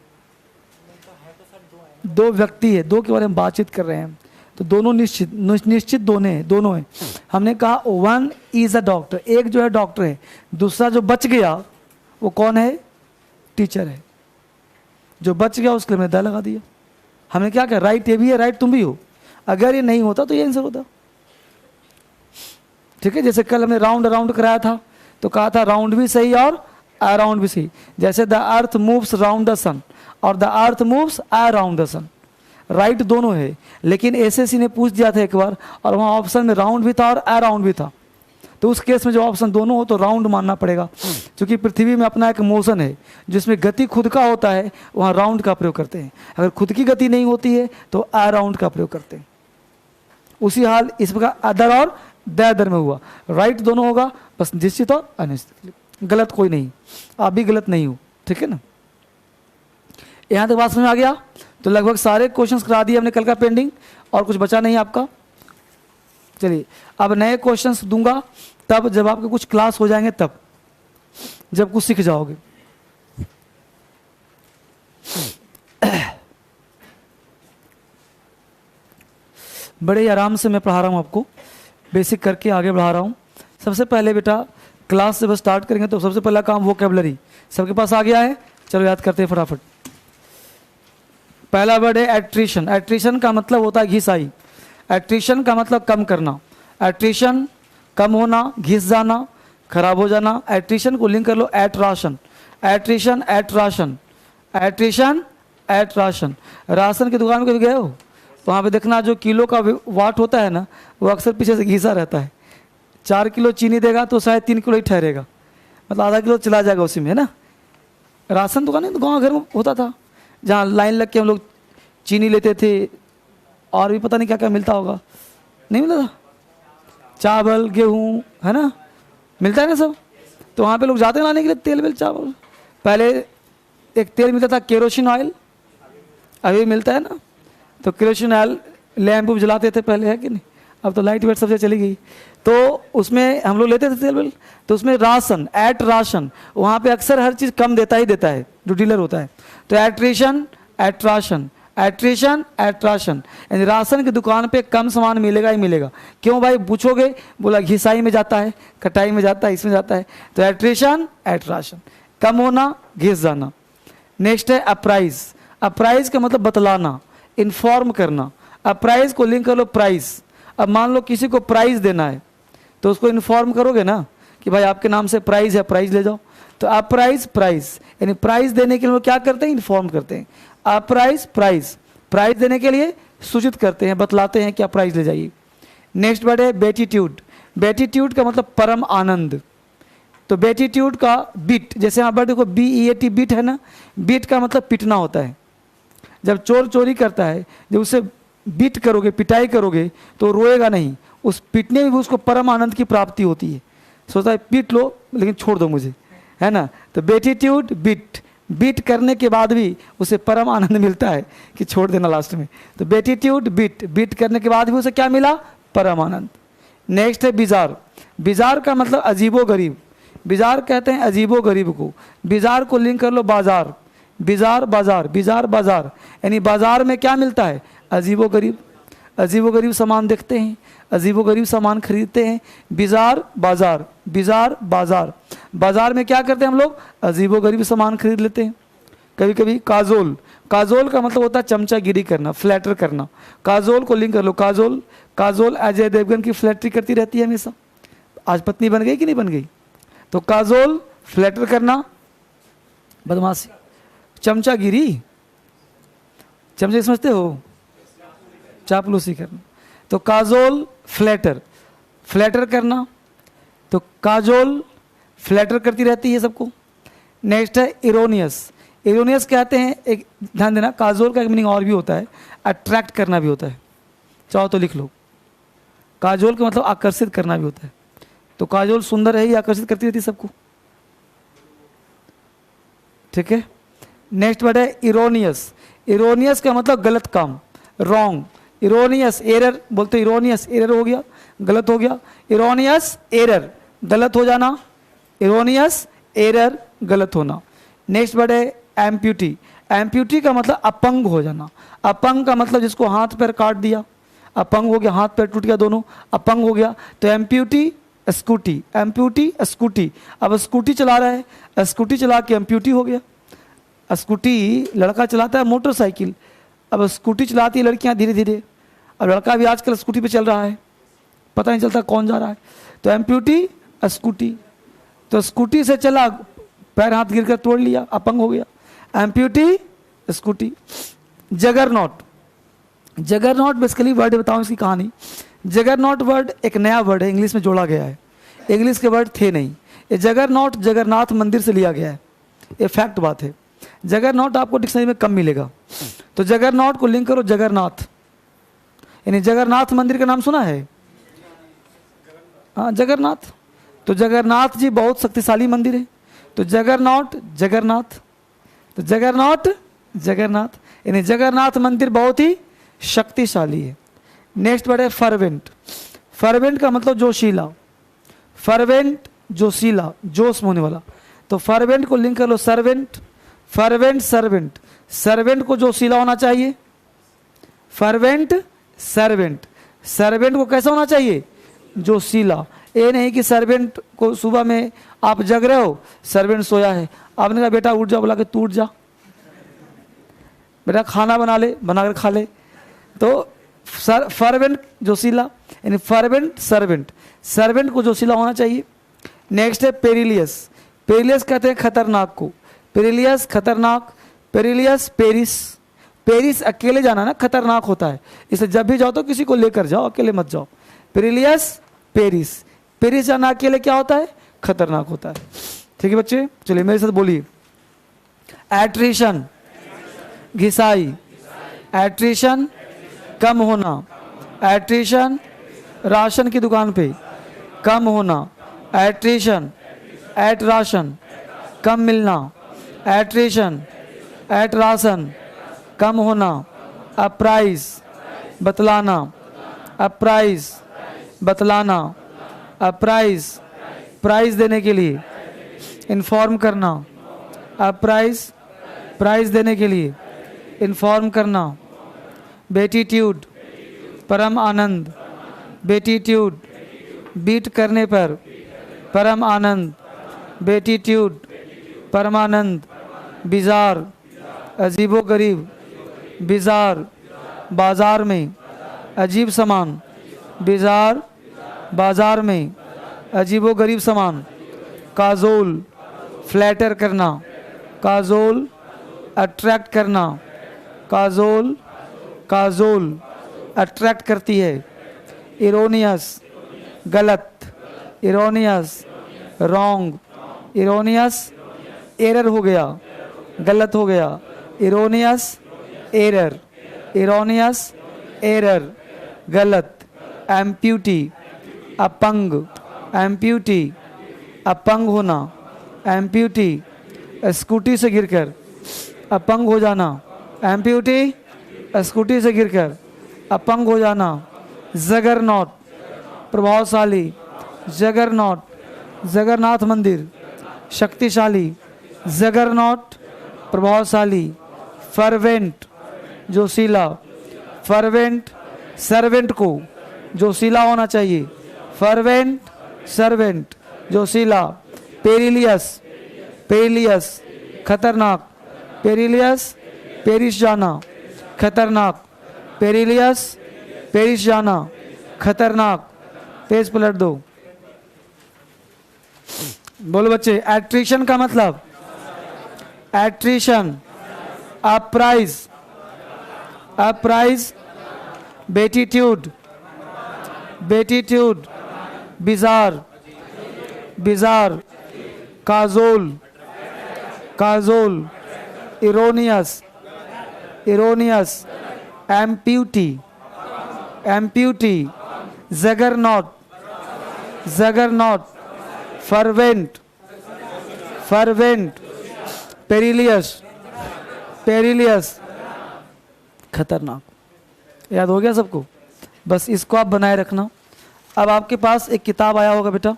2 व्यक्ति है, 2 के बारे में बातचीत कर रहे हैं तो दोनों निश्चित दोनों हैं. हमने कहा 1 इज अ डॉक्टर, एक जो है डॉक्टर है, दूसरा जो बच गया वो कौन है? टीचर है. जो बच गया उसके लिए मैंने द लगा दिया. हमने क्या कहा? राइट ये भी है, राइट तुम भी हो. अगर ये नहीं होता तो ये आंसर होता. ठीक है? जैसे कल हमने राउंड कराया था तो कहा था राउंड भी सही और अराउंड भी सही. जैसे the earth moves round the sun और the earth moves around the sun. Right दोनों है, लेकिन एसएससी ने पूछ दिया था एक बार और वहाँ ऑप्शन में राउंड भी था और अराउंड भी था. तो उस केस में जो ऑप्शन दोनों हो तो राउंड मानना पड़ेगा, क्योंकि पृथ्वी में अपना एक मोशन है जिसमें गति खुद का होता है, वहाँ राउंड का प्रयोग करते हैं. अगर खुद की गति नहीं होती है तो अराउंड का प्रयोग करते हैं. उसी हाल इस प्रकार अदर और द अदर में हुआ. राइट दोनों होगा, बस निश्चित और अनिश्चित. गलत कोई नहीं, आप भी गलत नहीं हो. ठीक है ना? यहाँ तक बात समझ में आ गया? तो लगभग सारे क्वेश्चंस करा दिए हमने कल का पेंडिंग, और कुछ बचा नहीं आपका. चलिए अब नए क्वेश्चंस दूंगा तब जब आपके कुछ क्लास हो जाएंगे, तब जब कुछ सीख जाओगे. बड़े आराम से मैं पढ़ा रहा हूं आपको, बेसिक करके आगे बढ़ा रहा हूँ। सबसे पहले बेटा क्लास जब स्टार्ट करेंगे तो सबसे पहला काम वोकैबुलरी सबके पास आ गया है। चलो याद करते हैं फटाफट। पहला वर्ड है एट्रिशन। एट्रिशन का मतलब होता है घिसाई। एट्रिशन का मतलब कम करना। एट्रिशन कम होना, घिस जाना, खराब हो जाना। एट्रिशन को लिंक कर लो at ration. Attrition at ration, attrition at ration. Ration की दुकान में कभी गए हो? वहाँ पे देखना जो किलो का वाट होता है ना, वो अक्सर पीछे से घिसा रहता है। 4 किलो चीनी देगा तो शायद 3 किलो ही ठहरेगा, मतलब आधा किलो चला जाएगा उसी में, है ना। राशन दुकान तो गाँव घर में होता था, जहाँ लाइन लग के हम लोग चीनी लेते थे, और भी पता नहीं क्या क्या मिलता होगा, नहीं मिलता था, चावल गेहूँ, है ना, मिलता है ना सब। तो वहाँ पे लोग जाते हैं लाने के लिए तेल वेल चावल। पहले एक तेल मिलता था केरोसिन ऑयल, अभी मिलता है ना। तो केरोसिन ऑयल लैंप जलाते थे पहले, है कि नहीं। अब तो लाइट वेट सबसे चली गई, तो उसमें हम लोग लेते थे तेल वेल। तो उसमें राशन, एट राशन, वहाँ पे अक्सर हर चीज़ कम देता ही देता है जो डीलर होता है। तो attrition at ration, attrition at ration, यानी राशन की दुकान पे कम सामान मिलेगा ही मिलेगा। क्यों भाई पूछोगे? बोला घिसाई में जाता है, कटाई में जाता है, इसमें जाता है। तो एट्रिशन एट राशन, कम होना, घिस जाना। नेक्स्ट है अप्राइज। अप्राइज का मतलब बतलाना, इन्फॉर्म करना। अप्राइज को लिंक कर लो प्राइस। अब मान लो किसी को प्राइज देना है तो उसको इन्फॉर्म करोगे ना कि भाई आपके नाम से प्राइज है, प्राइज ले जाओ। तो अप्राइज प्राइज, यानी प्राइज देने के लिए क्या करते हैं? इन्फॉर्म करते हैं। अप्राइज प्राइज, प्राइज देने के लिए सूचित करते हैं, बतलाते हैं क्या प्राइज ले जाइए। नेक्स्ट वर्ड है बेटीट्यूड। बेटीट्यूड का मतलब परम आनंद। तो बेटीट्यूड का बीट, जैसे यहाँ पर देखो BEAT बीट है ना, बीट का मतलब पिटना होता है। जब चोर चोरी करता है, जब उसे बीट करोगे, पिटाई करोगे, तो रोएगा नहीं, उस पीटने में भी उसको परम आनंद की प्राप्ति होती है। सोचता है पीट लो लेकिन छोड़ दो मुझे, है ना। तो बेटीट्यूड बीट, बीट करने के बाद भी उसे परम आनंद मिलता है कि छोड़ देना लास्ट में। तो बेटीट्यूड बीट, बीट करने के बाद भी उसे क्या मिला? परम आनंद। नेक्स्ट है बिजार। बिजार का मतलब अजीबो गरीब। बिजार कहते हैं अजीबो गरीब को। बिजार को लिंक कर लो बाजार। बिजार बाजार, बिजार बाजार, यानी बाजार में क्या मिलता है? अजीबो गरीब। अजीबो गरीब सामान देखते हैं, अजीबो गरीब सामान खरीदते हैं। बिजार बाजार, बिजार बाजार, बाजार में क्या करते हैं हम लोग? अजीबो गरीब सामान खरीद लेते हैं। कभी कभी काजोल। काजोल का मतलब होता है चमचागिरी करना, फ्लैटर करना। काजोल को लिंक कर लो काजोल। काजोल अजय देवगन की फ्लैटरी करती रहती है हमेशा। आज पत्नी बन गई कि नहीं बन गई? तो काजोल फ्लैटर करना, बदमाशी, चमचागिरी, चमचे समझते हो, चापलूसी करना। तो काजोल फ्लैटर, फ्लैटर करना। तो काजोल फ्लैटर करती रहती है सबको। नेक्स्ट है इरोनियस। इरोनियस कहते हैं, एक ध्यान देना, काजोल का एक मीनिंग और भी होता है, अट्रैक्ट करना भी होता है। चाहो तो लिख लो, काजोल का मतलब आकर्षित करना भी होता है। तो काजोल सुंदर है ही, आकर्षित करती रहती है सबको, ठीक है। नेक्स्ट वर्ड है इरोनियस। इरोनियस का मतलब गलत काम, रॉन्ग। इरोनियस एरर बोलते, इरोनियस एरर हो गया, गलत हो गया। इरोनियस एरर, गलत हो जाना। इरोनियस एरर, गलत होना। नेक्स्ट वर्ड है एम्प्यूटी। एम्प्यूटी का मतलब अपंग हो जाना। अपंग का मतलब जिसको हाथ पैर काट दिया, अपंग हो गया, हाथ पैर टूट गया दोनों, अपंग हो गया। तो एम्प्यूटी स्कूटी, एम्प्यूटी स्कूटी। अब स्कूटी चला रहा है, स्कूटी चला के एम्प्यूटी हो गया। स्कूटी लड़का चलाता है मोटरसाइकिल, अब स्कूटी चलाती है लड़कियां धीरे धीरे। अब लड़का भी आजकल स्कूटी पे चल रहा है, पता नहीं चलता कौन जा रहा है। तो एम्प्यूटी स्कूटी, तो स्कूटी से चला, पैर हाथ गिरकर तोड़ लिया, अपंग हो गया। Amputee scooty. Juggernaut. Juggernaut basically word बताऊं इसकी कहानी। जगरनॉट वर्ड एक नया वर्ड है, इंग्लिश में जोड़ा गया है, इंग्लिश के वर्ड थे नहीं। ये जगरनॉट जगन्नाथ मंदिर से लिया गया है, ये फैक्ट बात है। जगरनॉट आपको डिक्शनरी में कम मिलेगा। तो जगरनॉट को लिंक करो जगन्नाथ, यानी जगन्नाथ मंदिर का नाम सुना है? हाँ जगन्नाथ। तो जगन्नाथ जी बहुत शक्तिशाली मंदिर है। तो जगरनॉट जगन्नाथ, तो जगरनॉट जगन्नाथ, यानी जगन्नाथ मंदिर बहुत ही शक्तिशाली है। नेक्स्ट वर्ड है फर्वेंट। फर्वेंट का मतलब जोशीला। फर्वेंट जोशीला, जोश में होने वाला। तो फर्वेंट को लिंक कर लो सर्वेंट। फर्वेंट सर्वेंट, सर्वेंट को जोशीला होना चाहिए। फर्वेंट सर्वेंट, सर्वेंट को कैसा होना चाहिए? जोशीला। ये नहीं कि सर्वेंट को सुबह में आप जग रहे हो, सर्वेंट सोया है, आपने कहा बेटा उठ जा, बोला कि तू उठ जा, बेटा खाना बना ले, बनाकर खा ले। तो फर्वेंट जोशीला, यानी फर्वेंट सर्वेंट, सर्वेंट को जोशीला होना चाहिए। नेक्स्ट है पेरिलियस। पेरिलियस कहते हैं खतरनाक को, पेरिलियस खतरनाक, पेरिलियस पेरिस। पेरिस अकेले जाना ना खतरनाक होता है, इसे जब भी जाओ तो किसी को लेकर जाओ, अकेले मत जाओ। पेरिलियस पेरिस, पेरिस जाना अकेले क्या होता है, खतरनाक होता है। ठीक है बच्चे, चलिए मेरे साथ बोलिए। एट्रिशन घिसाई, एट्रिशन कम होना, एट्रिशन राशन की दुकान पे कम होना, एट्रिशन एट राशन कम मिलना, एट्रिशन एट राशन कम होना, अप्राइस बतलाना, अप्राइस बतलाना, अप्राइस प्राइस देने के लिए, इन्फॉर्म करना, अप्राइस प्राइस देने के लिए, इन्फॉर्म करना। बेटीट्यूड परम आनंद, बेटीट्यूड बीट करने पर परम आनंद, बेटीट्यूड परमानंद। बिजार अजीबो गरीब, बिजार बाजार में अजीब सामान, बिजार बाजार में अजीबो गरीब सामान। काजोल फ्लैटर करना, काजोल अट्रैक्ट करना, काजोल काजोल अट्रैक्ट करती है। इरोनियस गलत, इरोनियस रॉन्ग, इरोनियस एरर हो गया, गलत हो गया, इरोनियस एरर, इरोनियस एरर गलत। एम्प्यूटी अपंग, एम्प्यूटी अपंग होना, एम्प्यूटी स्कूटी से गिरकर अपंग हो जाना, एम्प्यूटी स्कूटी से गिरकर अपंग हो जाना। जगरनॉट प्रभावशाली, जगरनॉट जगन्नाथ मंदिर शक्तिशाली, जगरनॉट प्रभावशाली। फर्वेंट जोशीला, फर्वेंट सर्वेंट को जोशीला होना चाहिए, फर्वेंट सर्वेंट जोशीला। पेरिलियस, पेरिलियस खतरनाक, पेरिलियस पेरिस जाना खतरनाक, पेरिलियस पेरिस जाना खतरनाक। पेज पलट दो, बोलो बच्चे। एट्रिशन का मतलब, attrition appraise, appraise. Beatitude, beatitude bizarre, bizarre. Cajole, cajole. Erroneous, erroneous. Amputee, amputee. Juggernaut, juggernaut. Fervent, fervent. Perilous, perilous खतरनाक। याद हो गया सबको? बस इसको आप बनाए रखना। अब आपके पास एक किताब आया होगा बेटा,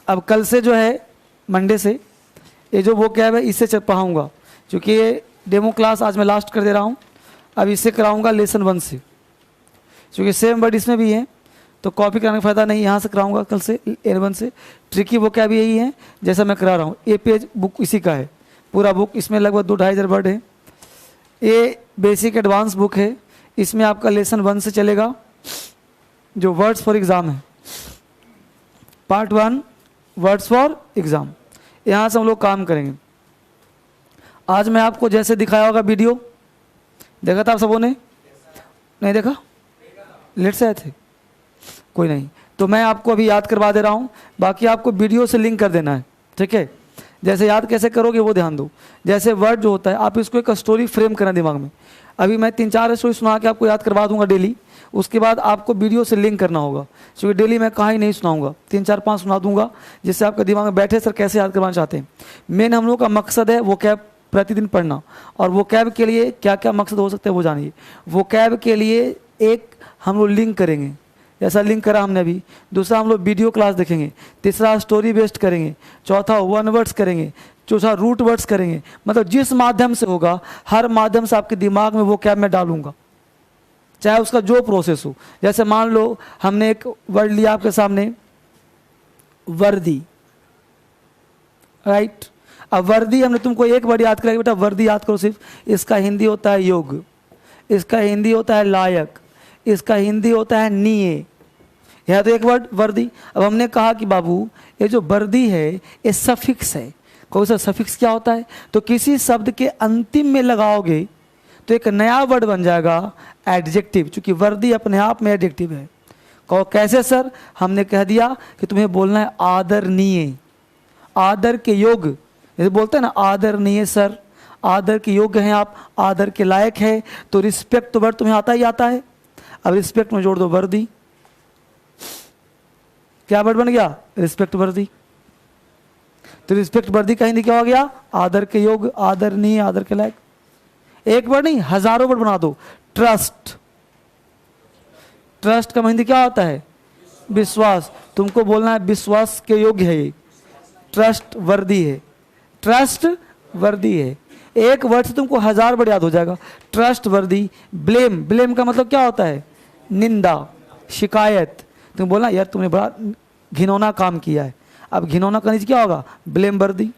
अब कल से जो है मंडे से ये जो वो कैब है इससे पढ़ाऊँगा, क्योंकि ये डेमो क्लास आज मैं लास्ट कर दे रहा हूँ। अब इससे कराऊँगा लेसन 1 से, क्योंकि सेम वर्ड इसमें भी है, तो कॉपी कराने का फ़ायदा नहीं, यहाँ से कराऊँगा कल से N1 से। ट्रिकी वो कैब यही है जैसा मैं करा रहा हूँ। ये पेज बुक इसी का है, पूरा बुक, इसमें लगभग 2-2.5 वर्ड है। ये बेसिक एडवांस बुक है, इसमें आपका लेसन 1 से चलेगा, जो वर्ड्स फॉर एग्ज़ाम है। पार्ट 1 वर्ड्स फॉर एग्ज़ाम, यहाँ से हम लोग काम करेंगे। आज मैं आपको जैसे दिखाया होगा वीडियो, देखा था आप सबों ने? नहीं देखा? लेट से आए थे? कोई नहीं, तो मैं आपको अभी याद करवा दे रहा हूँ, बाकी आपको वीडियो से लिंक कर देना है, ठीक है? जैसे याद कैसे करोगे वो ध्यान दो। जैसे वर्ड जो होता है आप इसको एक स्टोरी फ्रेम करना दिमाग में। अभी मैं 3-4 स्टोरी सुना के आपको याद करवा दूंगा डेली, उसके बाद आपको वीडियो से लिंक करना होगा, क्योंकि डेली मैं कहाँ ही नहीं सुनाऊंगा, 3-4-5 सुना दूंगा, जिससे आपके दिमाग में बैठे सर कैसे याद करवाना चाहते हैं। मेन हम लोग का मकसद है वो कैब प्रतिदिन पढ़ना, और वो कैब के लिए क्या क्या मकसद हो सकते हैं वो जानिए। वो कैब के लिए एक हम लोग लिंक करेंगे, जैसा लिंक करा हमने अभी। दूसरा हम लोग वीडियो क्लास देखेंगे। तीसरा स्टोरी बेस्ड करेंगे। चौथा 1 वर्ड्स करेंगे। चौथा रूट वर्ड्स करेंगे। मतलब जिस माध्यम से होगा, हर माध्यम से आपके दिमाग में वो कैब मैं डालूंगा, चाहे उसका जो प्रोसेस हो। जैसे मान लो हमने एक वर्ड लिया आपके सामने, वर्दी, राइट। अब वर्दी हमने तुमको एक वर्ड याद कराया, बेटा वर्दी याद करो सिर्फ, इसका हिंदी होता है योग, इसका हिंदी होता है लायक, इसका हिंदी होता है निये, यह तो एक वर्ड वर्दी। अब हमने कहा कि बाबू ये जो वर्दी है ये सफिक्स है। कौन सा सफिक्स क्या होता है? तो किसी शब्द के अंतिम में लगाओगे तो एक नया वर्ड बन जाएगा एडजेक्टिव, क्योंकि वर्दी अपने आप में एडजेक्टिव है। कहो कैसे सर? हमने कह दिया कि तुम्हें बोलना है आदरणीय, आदर के योग, जैसे बोलते हैं ना आदरणीय सर, आदर के योग्य हैं आप, आदर के लायक है, तो रिस्पेक्ट वर्ड तुम्हें आता ही आता है। अब रिस्पेक्ट में जोड़ दो वर्दी, क्या वर्ड बन गया? रिस्पेक्ट वर्दी। तो रिस्पेक्ट वर्दी का हिंदी क्या हो गया? आदर के योग्य, आदरणीय, आदर के लायक। एक वर्ड नहीं, हजारों वर्ड बना दो। ट्रस्ट, ट्रस्ट का हिंदी क्या होता है? विश्वास। तुमको बोलना है विश्वास के योग्य है ये, ट्रस्ट वर्दी है, ट्रस्ट वर्दी है। एक वर्ड से तुमको 1000 वर्ड याद हो जाएगा। ट्रस्ट वर्दी। ब्लेम, ब्लेम का मतलब क्या होता है? निंदा, शिकायत। तुम बोलना यार तुमने बड़ा घिनौना काम किया है, अब घिनौना का नीचे क्या होगा? ब्लेम वर्दी।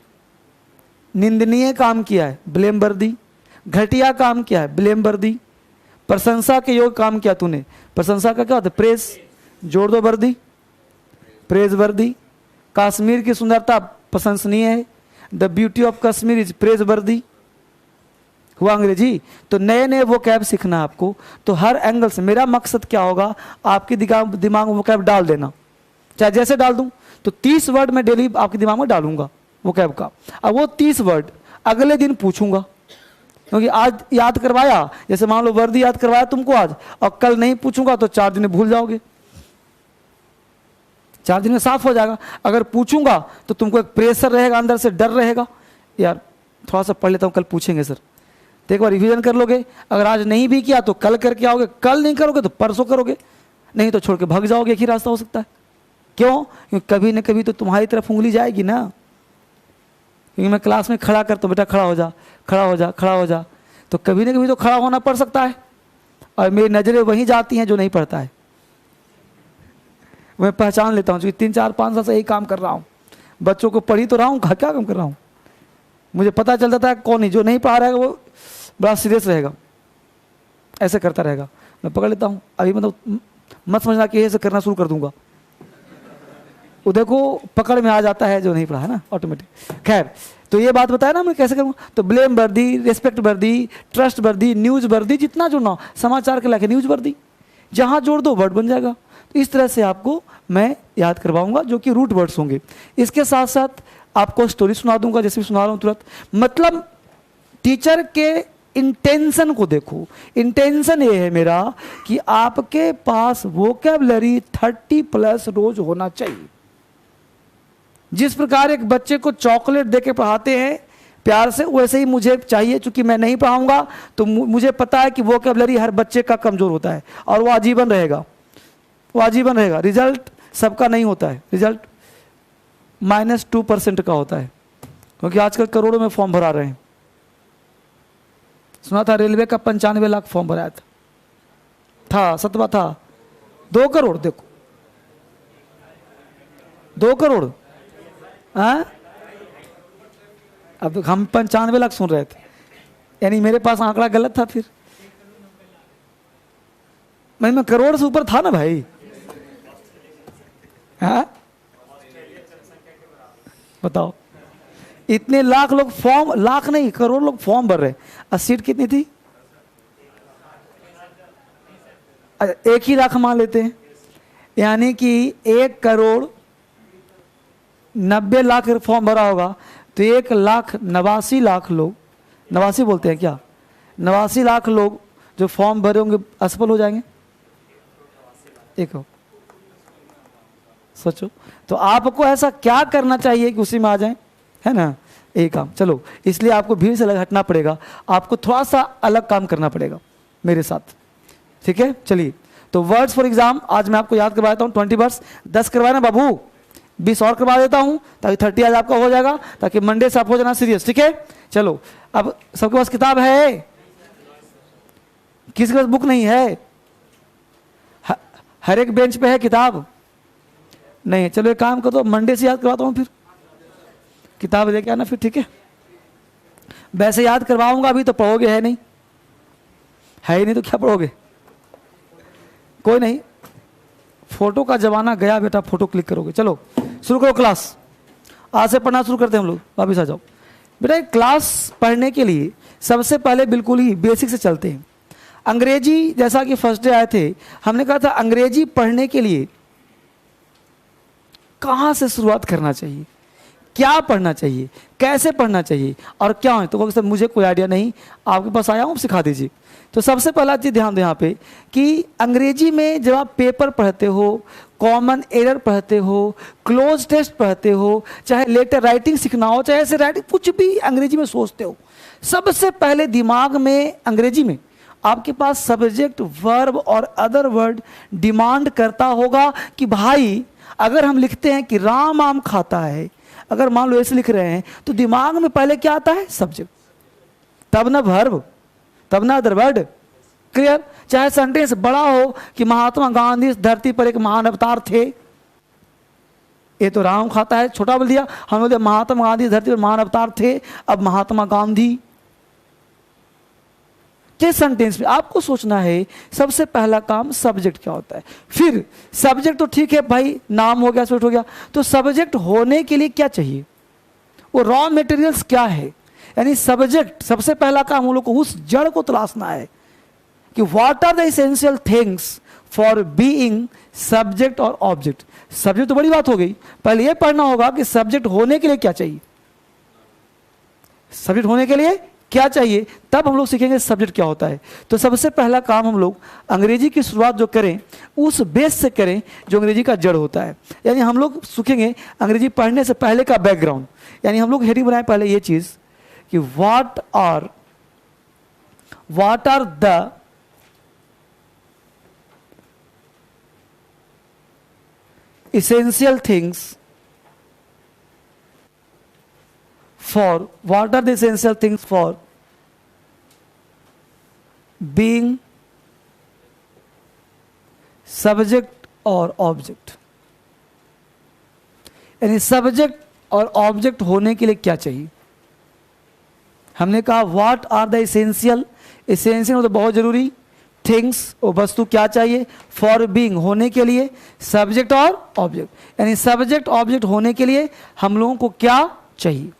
निंदनीय काम किया है, ब्लेम वर्दी। घटिया काम किया है, ब्लेम वर्दी। प्रशंसा के योग्य काम किया तूने, प्रशंसा का क्या होता है? प्रेस, जोड़ दो वर्दी, प्रेज वर्दी। कश्मीर की सुंदरता प्रशंसनीय है, the beauty of Kashmir is praise वर्दी। हुआ अंग्रेजी। तो नए नए वो कैब सीखना है आपको। तो हर एंगल से मेरा मकसद क्या होगा? आपके दिमाग में वो कैब डाल देना, चाहे जैसे डाल दूं। तो 30 वर्ड मैं डेली आपके दिमाग में डालूंगा वो कैब का। अब वो 30 वर्ड अगले दिन पूछूंगा, क्योंकि आज याद करवाया, जैसे मान लो वर्दी याद करवाया तुमको आज, और कल नहीं पूछूंगा तो 4 दिन में भूल जाओगे, 4 दिन में साफ हो जाएगा। अगर पूछूंगा तो तुमको एक प्रेशर रहेगा, अंदर से डर रहेगा, यार थोड़ा सा पढ़ लेता हूँ, कल पूछेंगे सर, तो एक बार रिवीजन कर लोगे। अगर आज नहीं भी किया तो कल करके आओगे, कल नहीं करोगे तो परसों करोगे, नहीं तो छोड़ के भाग जाओगे। एक ही रास्ता हो सकता है। क्यों? क्योंकि कभी न कभी तो तुम्हारी तरफ उंगली जाएगी ना। क्योंकि मैं क्लास में खड़ा करता हूँ, बेटा खड़ा हो जा, खड़ा हो जा, खड़ा हो जा, तो कभी न कभी तो खड़ा होना पड़ सकता है। और मेरी नज़रें वहीं जाती हैं जो नहीं पढ़ता है। मैं पहचान लेता हूँ, क्योंकि 3, 4, 5 साल से यही काम कर रहा हूँ। बच्चों को पढ़ी तो रहा हूँ, क्या काम कर रहा हूँ, मुझे पता चल जाता है कौन नहीं, जो नहीं पढ़ा रहेगा वो बड़ा सीरियस रहेगा, ऐसे करता रहेगा, मैं पकड़ लेता हूँ। अभी मतलब मत समझना कि ऐसे करना शुरू कर दूंगा, वो देखो पकड़ में आ जाता है जो नहीं पढ़ा है ना, ऑटोमेटिक। खैर, तो ये बात बताया ना मैं कैसे करूँगा। तो ब्लेम वर्दी, रेस्पेक्ट वर्दी, ट्रस्ट वर्दी, न्यूज वर्दी, जितना जुड़ना समाचार के लाके न्यूज वर्दी, जहाँ जोड़ दो वर्ड बन जाएगा। तो इस तरह से आपको मैं याद करवाऊंगा, जो कि रूट वर्ड्स होंगे। इसके साथ साथ आपको स्टोरी सुना दूंगा, जैसे भी सुना रहा हूँ तुरंत। मतलब टीचर के इंटेंशन को देखो। इंटेंशन ये है मेरा कि आपके पास वोकैबुलरी 30+ रोज होना चाहिए। जिस प्रकार एक बच्चे को चॉकलेट देके पढ़ाते हैं प्यार से, वैसे ही मुझे चाहिए। चूंकि मैं नहीं पढ़ाऊंगा तो मुझे पता है कि वोकैबुलरी हर बच्चे का कमजोर होता है, और वो आजीवन रहेगा, वो आजीवन रहेगा। रिजल्ट सबका नहीं होता है, रिजल्ट -2% का होता है, क्योंकि आजकल करोड़ों में फॉर्म भरा रहे हैं। सुना था रेलवे का 95 लाख फॉर्म भराया था, सतवा था 2 करोड़। देखो 2 करोड़, हाँ? अब हम 95 लाख सुन रहे थे, यानी मेरे पास आंकड़ा गलत था। फिर मैं करोड़ से ऊपर था ना भाई, हाँ? बताओ, इतने लाख लोग फॉर्म, लाख नहीं करोड़ लोग फॉर्म भर रहे हैं। और सीट कितनी थी? 1 ही लाख मान लेते हैं, यानी कि 1,90,00,000 फॉर्म भरा होगा, तो 1,89,00,000 लोग, 89 बोलते हैं क्या, 89 लाख लोग जो फॉर्म भरे होंगे असफल हो जाएंगे। एक सोचो, तो आपको ऐसा क्या करना चाहिए कि उसी में आ जाए, है ना, एक काम। चलो, इसलिए आपको भीड़ से अलग हटना पड़ेगा, आपको थोड़ा सा अलग काम करना पड़ेगा मेरे साथ, ठीक है। चलिए, तो वर्ड्स फॉर एग्जाम आज मैं आपको याद करवाता हूँ। 20 वर्ड्स 10 करवाए ना बाबू, 20 और करवा देता हूँ, ताकि 30 आज आपका हो जाएगा, ताकि मंडे से आप हो जाना सीरियस, ठीक है। चलो, अब सबके पास किताब है? किसके पास बुक नहीं है? हर एक बेंच पे है किताब नहीं? चलो एक काम करो, मंडे से याद करवाता हूँ, फिर किताब लेके आना फिर, ठीक है? वैसे याद करवाऊंगा, अभी तो पढ़ोगे है नहीं, है ही नहीं तो क्या पढ़ोगे? कोई नहीं, फोटो का जमाना गया बेटा, फोटो क्लिक करोगे। चलो शुरू करो क्लास, आज से पढ़ना शुरू करते हैं हम लोग, वापिस आ जाओ बेटा। क्लास पढ़ने के लिए सबसे पहले बिल्कुल ही बेसिक से चलते हैं। अंग्रेजी, जैसा कि फर्स्ट डे आए थे, हमने कहा था अंग्रेजी पढ़ने के लिए कहाँ से शुरुआत करना चाहिए, क्या पढ़ना चाहिए, कैसे पढ़ना चाहिए और क्या है। तो सर मुझे कोई आइडिया नहीं, आपके पास आया हूँ, सिखा दीजिए। तो सबसे पहला चीज़ ध्यान दो यहाँ पे कि अंग्रेजी में जब आप पेपर पढ़ते हो, कॉमन एरर पढ़ते हो, क्लोज टेस्ट पढ़ते हो, चाहे लेटर राइटिंग सीखना हो, चाहे ऐसे राइटिंग, कुछ भी अंग्रेजी में सोचते हो, सबसे पहले दिमाग में अंग्रेजी में आपके पास सब्जेक्ट, वर्ब और अदर वर्ड डिमांड करता होगा कि भाई अगर हम लिखते हैं कि राम आम खाता है, अगर मान लो ऐसे लिख रहे हैं, तो दिमाग में पहले क्या आता है? सब्जेक्ट, तब ना वर्ब, तब ना अदर वर्ड। क्लियर? चाहे सेंटेंस बड़ा हो कि महात्मा गांधी इस धरती पर एक महान अवतार थे, ये तो राम खाता है, छोटा बोल दिया, हम बोलते महात्मा गांधी इस धरती पर महान अवतार थे, अब महात्मा गांधी। किस सेंटेंस में आपको सोचना है, सबसे पहला काम सब्जेक्ट क्या होता है। फिर सब्जेक्ट तो ठीक है भाई, नाम हो गया, सब्जेक्ट हो गया, तो सब्जेक्ट होने के लिए क्या चाहिए, वो रॉ मटेरियल्स क्या है। यानी सब्जेक्ट, सबसे पहला काम हम लोग को उस जड़ को तलाशना है कि what are the essential things for being subject और ऑब्जेक्ट। सब्जेक्ट तो बड़ी बात हो गई, पहले ये पढ़ना होगा कि सब्जेक्ट होने के लिए क्या चाहिए, सब्जेक्ट होने के लिए क्या चाहिए, तब हम लोग सीखेंगे सब्जेक्ट क्या होता है। तो सबसे पहला काम हम लोग अंग्रेजी की शुरुआत जो करें उस बेस से करें जो अंग्रेजी का जड़ होता है। यानी हम लोग सीखेंगे अंग्रेजी पढ़ने से पहले का बैकग्राउंड। यानी हम लोग हेडिंग बनाए पहले ये चीज कि what are the essential things for being subject और ऑब्जेक्ट। यानी सब्जेक्ट और ऑब्जेक्ट होने के लिए क्या चाहिए। हमने कहा व्हाट आर द एसेंशियल मतलब बहुत जरूरी, थिंग्स वो वस्तु क्या चाहिए, फॉर बीइंग होने के लिए, सब्जेक्ट और ऑब्जेक्ट। यानी सब्जेक्ट ऑब्जेक्ट होने के लिए हम लोगों को क्या चाहिए।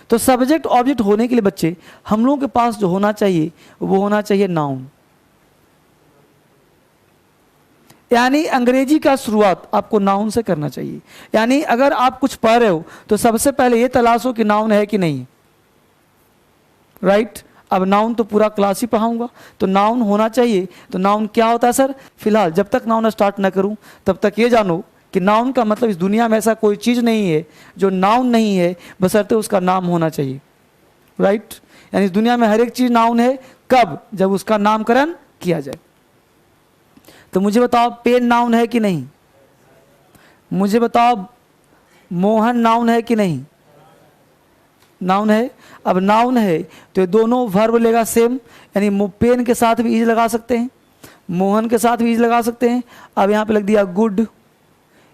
तो सब्जेक्ट ऑब्जेक्ट होने के लिए बच्चे हम लोगों के पास जो होना चाहिए वो होना चाहिए नाउन। यानी अंग्रेजी का शुरुआत आपको नाउन से करना चाहिए। यानी अगर आप कुछ पढ़ रहे हो तो सबसे पहले ये तलाशो कि नाउन है कि नहीं, राइट। अब नाउन तो पूरा क्लास ही पढ़ाऊंगा, तो नाउन होना चाहिए। तो नाउन क्या होता है सर? फिलहाल जब तक नाउन स्टार्ट ना करूं तब तक ये जानो कि नाउन का मतलब इस दुनिया में ऐसा कोई चीज़ नहीं है जो नाउन नहीं है, बशर्ते उसका नाम होना चाहिए, राइट। यानी इस दुनिया में हर एक चीज़ नाउन है, कब? जब उसका नामकरण किया जाए। तो मुझे बताओ पेन नाउन है कि नहीं, मुझे बताओ मोहन नाउन है कि नहीं, नाउन है। अब नाउन है तो ये दोनों वर्ब लेगा सेम, यानी पेन के साथ भी इज लगा सकते हैं, मोहन के साथ भी इज लगा सकते हैं। अब यहाँ पे लग दिया गुड,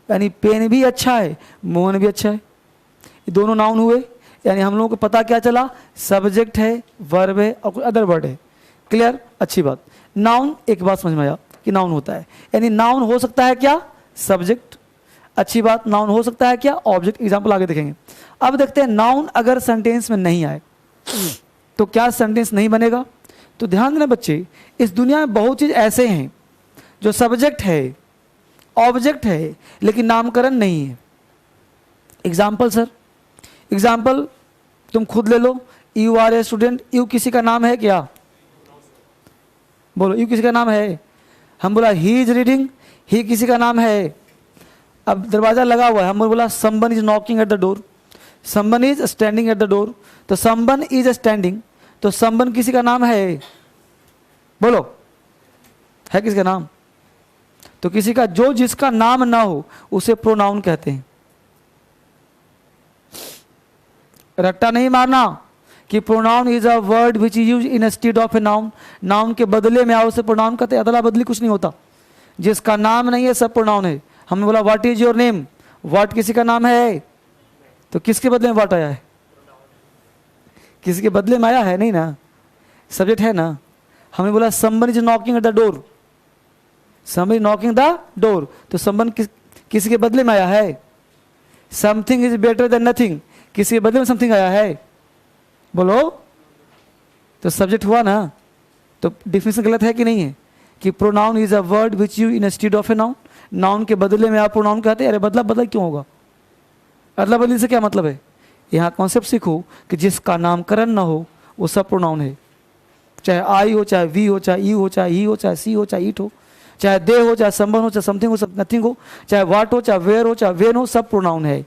यानी पेन भी अच्छा है, मोहन भी अच्छा है, ये दोनों नाउन हुए। यानी हम लोगों को पता क्या चला, सब्जेक्ट है, वर्ब है और कोई अदर वर्ड है। क्लियर? अच्छी बात। नाउन, एक बात समझ में आया कि नाउन होता है, यानी नाउन हो सकता है क्या? सब्जेक्ट। अच्छी बात। नाउन हो सकता है क्या? ऑब्जेक्ट। एग्जाम्पल आगे देखेंगे। अब देखते हैं नाउन अगर सेंटेंस में नहीं आए तो क्या सेंटेंस नहीं बनेगा। तो ध्यान देना बच्चे, इस दुनिया में बहुत चीज ऐसे हैं जो सब्जेक्ट है, ऑब्जेक्ट है, लेकिन नामकरण नहीं है। एग्जाम्पल सर, एग्जाम्पल तुम खुद ले लो। You are a student, you किसी का नाम है क्या? बोलो, यू किसी का नाम है? हम बोला ही इज रीडिंग, ही किसी का नाम है। अब दरवाजा लगा हुआ है, हम बोला someone is knocking at the door, someone is standing at the door. तो समवन इज स्टैंडिंग, तो समवन किसी का नाम है? बोलो, है किसी का नाम? तो किसी का जो जिसका नाम ना हो उसे प्रोनाउन कहते हैं। रट्टा नहीं मारना कि pronoun is a word which is used instead of a noun. Noun के बदले में आओ उसे प्रोनाउन कहते हैं, अदला बदली कुछ नहीं होता। जिसका नाम नहीं है सब प्रोनाउन है। हमने बोला what is your name, what किसी का नाम है, तो किसके बदले में व्हाट आया है? किसी के बदले में आया है नहीं ना, सब्जेक्ट है ना। हमने बोला someone is knocking at the door, someone knocking the door, तो समवन किसी के बदले में आया है। Something is better than nothing, किसी के बदले में समथिंग आया है, बोलो, तो सब्जेक्ट हुआ ना। तो डिफिनेशन गलत है कि नहीं है कि pronoun is a word which you instead of a noun, noun के बदले में आप प्रोनाउन कहते हैं। अरे बदला बदला क्यों होगा, अदला बदली से क्या मतलब है? यहाँ कॉन्सेप्ट सीखो कि जिसका नामकरण ना हो वो सब प्रोनाउन है, चाहे आई हो, चाहे वी हो, चाहे ई हो, चाहे ही हो, चाहे सी हो, चाहे ईट हो, चाहे दे हो, चाहे संबंध हो, चाहे समथिंग हो, नथिंग हो, चाहे वाट हो, चाहे वेयर हो, चाहे वेन हो, सब प्रोनाउन है।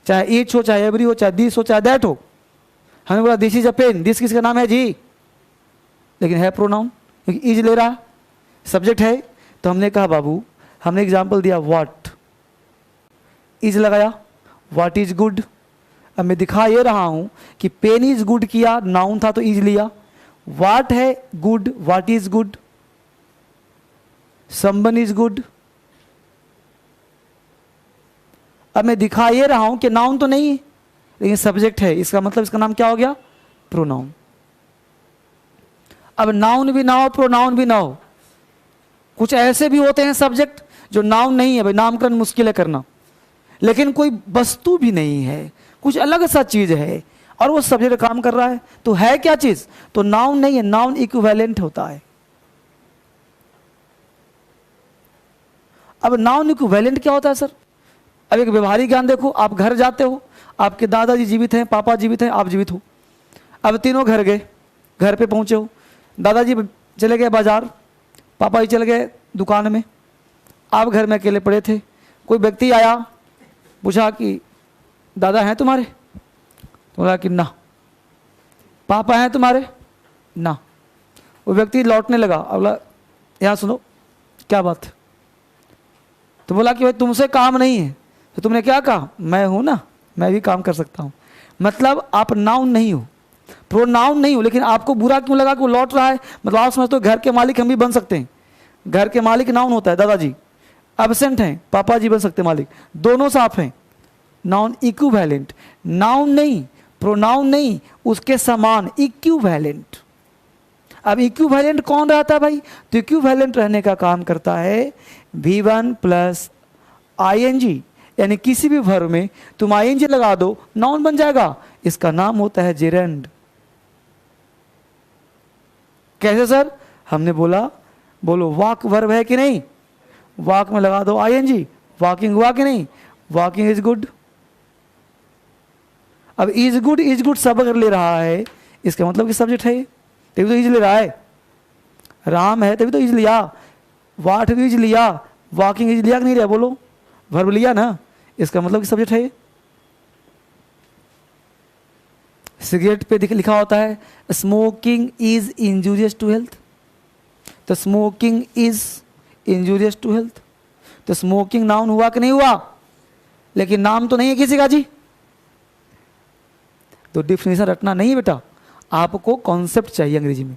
चाहे ईच हो, चाहे एवरी हो, चाहे दिस हो, चाहे दैट हो। हमने बोला this is a pen, this किसका नाम है जी, लेकिन है प्रोनाउन क्योंकि इज ले रहा, सब्जेक्ट है। तो हमने कहा बाबू, हमने एग्जाम्पल दिया व्हाट, इज लगाया, व्हाट इज गुड। अब मैं दिखा ये रहा हूं कि पेन इज गुड किया, नाउन था तो इज लिया। व्हाट है good, what is good, someone is good. अब मैं दिखा ये रहा हूं कि नाउन तो नहीं है लेकिन सब्जेक्ट है, इसका मतलब इसका नाम क्या हो गया, प्रोनाउन। अब नाउन भी ना हो, प्रोनाउन भी ना हो, कुछ ऐसे भी होते हैं सब्जेक्ट जो नाउन नहीं है, भाई नामकरण मुश्किल है करना, लेकिन कोई वस्तु भी नहीं है, कुछ अलग सा चीज है और वो सब्जेक्ट काम कर रहा है, तो है क्या चीज, तो नाउन नहीं है, नाउन इक्विवेलेंट होता है। अब नाउन इक्विवेलेंट क्या होता है सर? अब एक व्यवहारिक ज्ञान देखो, आप घर जाते हो, आपके दादाजी जीवित हैं, पापा जीवित हैं, आप जीवित हो। अब तीनों घर गए, घर पे पहुंचे हो, दादाजी चले गए बाजार, पापा जी चले गए दुकान में, आप घर में अकेले पड़े थे। कोई व्यक्ति आया, पूछा कि दादा हैं तुम्हारे, तो बोला कि ना। पापा हैं तुम्हारे, ना। वो व्यक्ति लौटने लगा, बोला यहाँ सुनो क्या बात है, तो बोला कि भाई तुमसे काम नहीं है, तो तुमने क्या कहा, मैं हूं ना, मैं भी काम कर सकता हूं। मतलब आप नाउन नहीं हो, प्रोनाउन नहीं हो, लेकिन आपको बुरा क्यों लगा कि वो लौट रहा है? मतलब आप समझते हो घर के मालिक हम भी बन सकते हैं, घर के मालिक नाउन होता है, दादाजी एब्सेंट हैं, पापा जी बन सकते मालिक, दोनों साफ हैं, नाउन इक्विवेलेंट, नाउन नहीं, प्रोनाउन नहीं, उसके समान इक्विवेलेंट। अब इक्विवेलेंट कौन रहता है भाई? तो इक्विवेलेंट रहने का काम करता है V1 प्लस ING, यानी किसी भी वर्ब में तुम ING लगा दो नाउन बन जाएगा, इसका नाम होता है जेरेंड। कैसे सर? हमने बोला, बोलो वॉक वर्ब है कि नहीं, वॉक में लगा दो ING, वॉकिंग हुआ कि नहीं, वॉकिंग इज गुड। अब इज गुड सब अगर ले रहा है, इसका मतलब कि सब्जेक्ट है, तभी तो इज ले रहा है। राम है तभी तो इज लिया, वाट भी इज लिया, वॉकिंग इज लिया कि नहीं लिया, बोलो, वर्ब लिया ना, इसका मतलब कि सब्जेक्ट है। सिगरेट पे लिखा होता है smoking is injurious to health, तो smoking is injurious to health, तो स्मोकिंग नाउन हुआ कि नहीं हुआ, लेकिन नाम तो नहीं है किसी का जी। तो डिफिनेशन रटना नहीं बेटा, आपको कॉन्सेप्ट चाहिए अंग्रेजी में,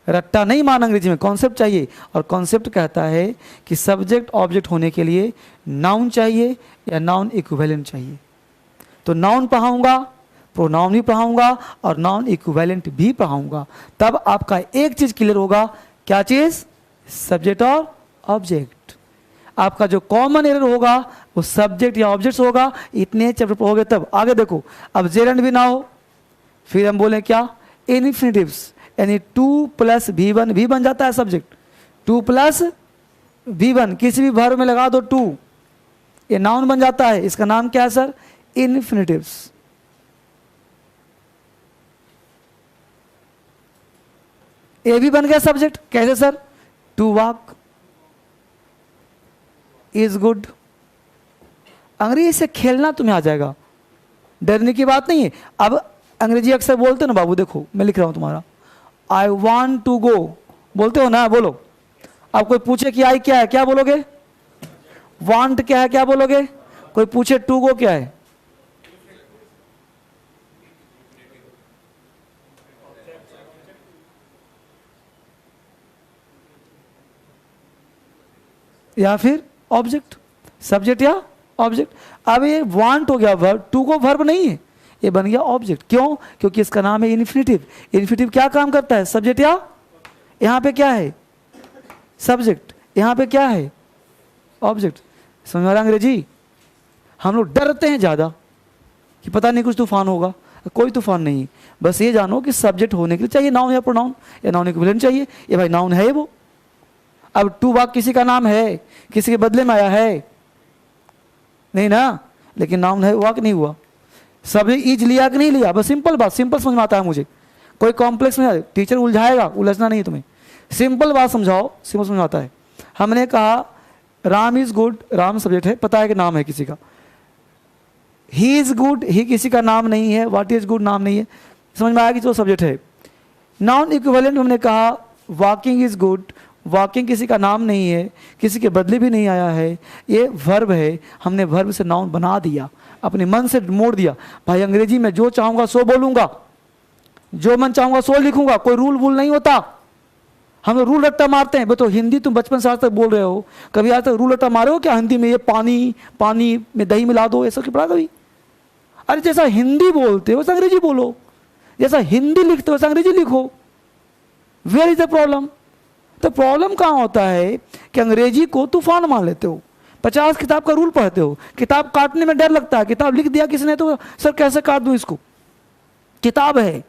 रट्टा नहीं मान, अंग्रेजी में कॉन्सेप्ट चाहिए। और कॉन्सेप्ट कहता है कि सब्जेक्ट ऑब्जेक्ट होने के लिए नाउन चाहिए या नाउन इक्विवेलेंट चाहिए। तो नाउन पढ़ाऊंगा, प्रोनाउन भी पढ़ाऊंगा और नाउन इक्विवेलेंट भी पढ़ाऊंगा, तब आपका एक चीज क्लियर होगा, क्या चीज, सब्जेक्ट और ऑब्जेक्ट। आपका जो कॉमन एरर होगा वो सब्जेक्ट या ऑब्जेक्ट होगा, इतने चैप्टर पढ़ोगे तब। आगे देखो, अब जेरेंड भी ना हो, फिर हम बोले क्या, इन्फिनिटिव्स, यानी 2 प्लस V1, भी बन जाता है सब्जेक्ट, 2 प्लस V1 किसी भी वर्ब में लगा दो 2, ये नाउन बन जाता है, इसका नाम क्या है सर, इन्फिनिटिव्स। ये भी बन गया सब्जेक्ट, कैसे sir, to walk is good. अंग्रेजी से खेलना तुम्हें आ जाएगा, डरने की बात नहीं है। अब अंग्रेजी अक्सर बोलते हो ना बाबू, देखो मैं लिख रहा हूं तुम्हारा, आई वॉन्ट टू गो, बोलते हो ना, बोलो। अब कोई पूछे कि आई क्या है, क्या बोलोगे, वांट क्या है, क्या बोलोगे, कोई पूछे टू गो क्या है, या फिर ऑब्जेक्ट, सब्जेक्ट या ऑब्जेक्ट। अब ये वांट हो गया वर्ब, टू को वर्ब नहीं है, ये बन गया ऑब्जेक्ट। क्यों? क्योंकि इसका नाम है इन्फिनिटिव। इन्फिनिटिव क्या काम करता है? सब्जेक्ट या, यहाँ पे क्या है? सब्जेक्ट, यहाँ पे क्या है? ऑब्जेक्ट। समझ में आ रहा अंग्रेजी? हम लोग डरते हैं ज़्यादा कि पता नहीं कुछ तूफान होगा, कोई तूफान नहीं। बस ये जानो कि सब्जेक्ट होने के लिए चाहिए नाउन या प्रोनाउन, या नाउन इक्विवेलेंट चाहिए। ये भाई नाउन है वो। अब टू वाक किसी का नाम है, किसी के बदले में आया है नहीं ना, लेकिन नाउन है, हुआ कि नहीं हुआ? सब ईज लिया कि नहीं लिया? बस सिंपल बात, सिंपल समझ में आता है मुझे, कोई कॉम्प्लेक्स नहीं। टीचर उलझाएगा, उलझना नहीं है तुम्हें, सिंपल बात समझाओ, सिंपल समझ में आता है। हमने कहा Ram is good, Ram subject है, पता है कि नाम है किसी का। ही इज गुड, ही किसी का नाम नहीं है, व्हाट इज गुड नाम नहीं है, समझ में आया कि जो सब्जेक्ट है। नाउन इक्विवेलेंट हमने कहा वॉकिंग इज गुड, वॉकिंग किसी का नाम नहीं है, किसी के बदले भी नहीं आया है, ये वर्ब है। हमने वर्ब से नाउन बना दिया, अपने मन से मोड़ दिया। भाई अंग्रेजी में जो चाहूंगा सो बोलूंगा, जो मन चाहूंगा सो लिखूंगा, कोई रूल वूल नहीं होता। हम लोग रूल रट्टा मारते हैं। तो हिंदी तुम बचपन से आज तक बोल रहे हो, कभी आज तक रूल रट्टा मारे हो क्या? हिंदी में ये पानी, पानी में दही मिला दो, ऐसा क्या पढ़ा कभी? अरे जैसा हिंदी बोलते हो वैसा अंग्रेजी बोलो, जैसा हिंदी लिखते हो वैसा अंग्रेजी लिखो। Where is the problem? तो प्रॉब्लम कहाँ होता है कि अंग्रेजी को तूफान मान लेते हो, 50 किताब का रूल पढ़ते हो, किताब काटने में डर लगता है। किताब लिख दिया किसी ने तो सर कैसे काट दूं इसको, किताब है।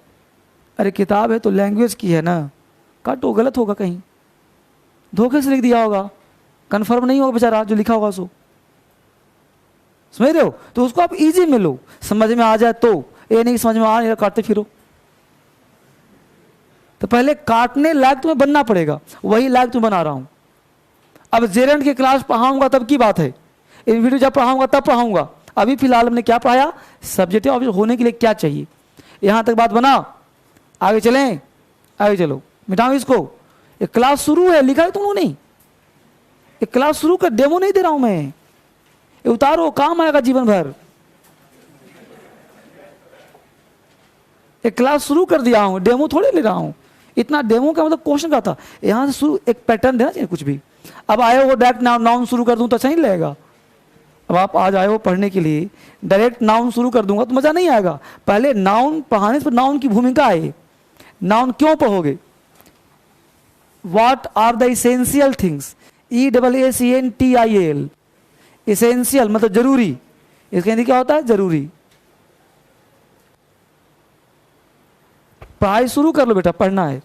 अरे किताब है तो लैंग्वेज की है ना, काटो, गलत होगा कहीं, धोखे से लिख दिया होगा, कन्फर्म नहीं होगा बेचारा जो लिखा होगा सो। समझ रहे हो? तो उसको आप इजी में लो, समझ में आ जाए तो, ये नहीं समझ में आ रहा काटते फिरो। तो पहले काटने लायक तुम्हें बनना पड़ेगा, वही लायक तुम्हें बना रहा हूं। अब जेरेंट की क्लास पढ़ाऊंगा तब की बात है, इन वीडियो जब पढ़ाऊंगा तब पढ़ाऊंगा। अभी फिलहाल हमने क्या पढ़ाया? सब्जेक्ट या ऑब्जेक्ट होने के लिए क्या चाहिए। यहां तक बात बना, आगे चलें, आगे चलो, मिटाओ इसको। एक क्लास शुरू है, लिखा है तुम लोगों ने? एक क्लास शुरू कर, डेमो नहीं दे रहा हूं मैं, ये उतारो, काम आएगा जीवन भर। एक क्लास शुरू कर दिया हूं, डेमो थोड़े ले रहा हूं। इतना डेमो का मतलब क्वेश्चन का था, यहां से शुरू एक पैटर्न देना चाहिए कुछ भी। अब आए हो डायरेक्ट नाउन शुरू कर दूं तो अच्छा नहीं लगेगा। अब आप आज आए हो पढ़ने के लिए, डायरेक्ट नाउन शुरू कर दूंगा तो मजा नहीं आएगा। पहले नाउन पढ़ाने से नाउन की भूमिका है, नाउन क्यों पढ़ोगे, what are the essential things, EASSENTIAL, essential मतलब जरूरी। इसका हिंदी क्या होता है? जरूरी। पढ़ाई शुरू कर लो बेटा, पढ़ना है।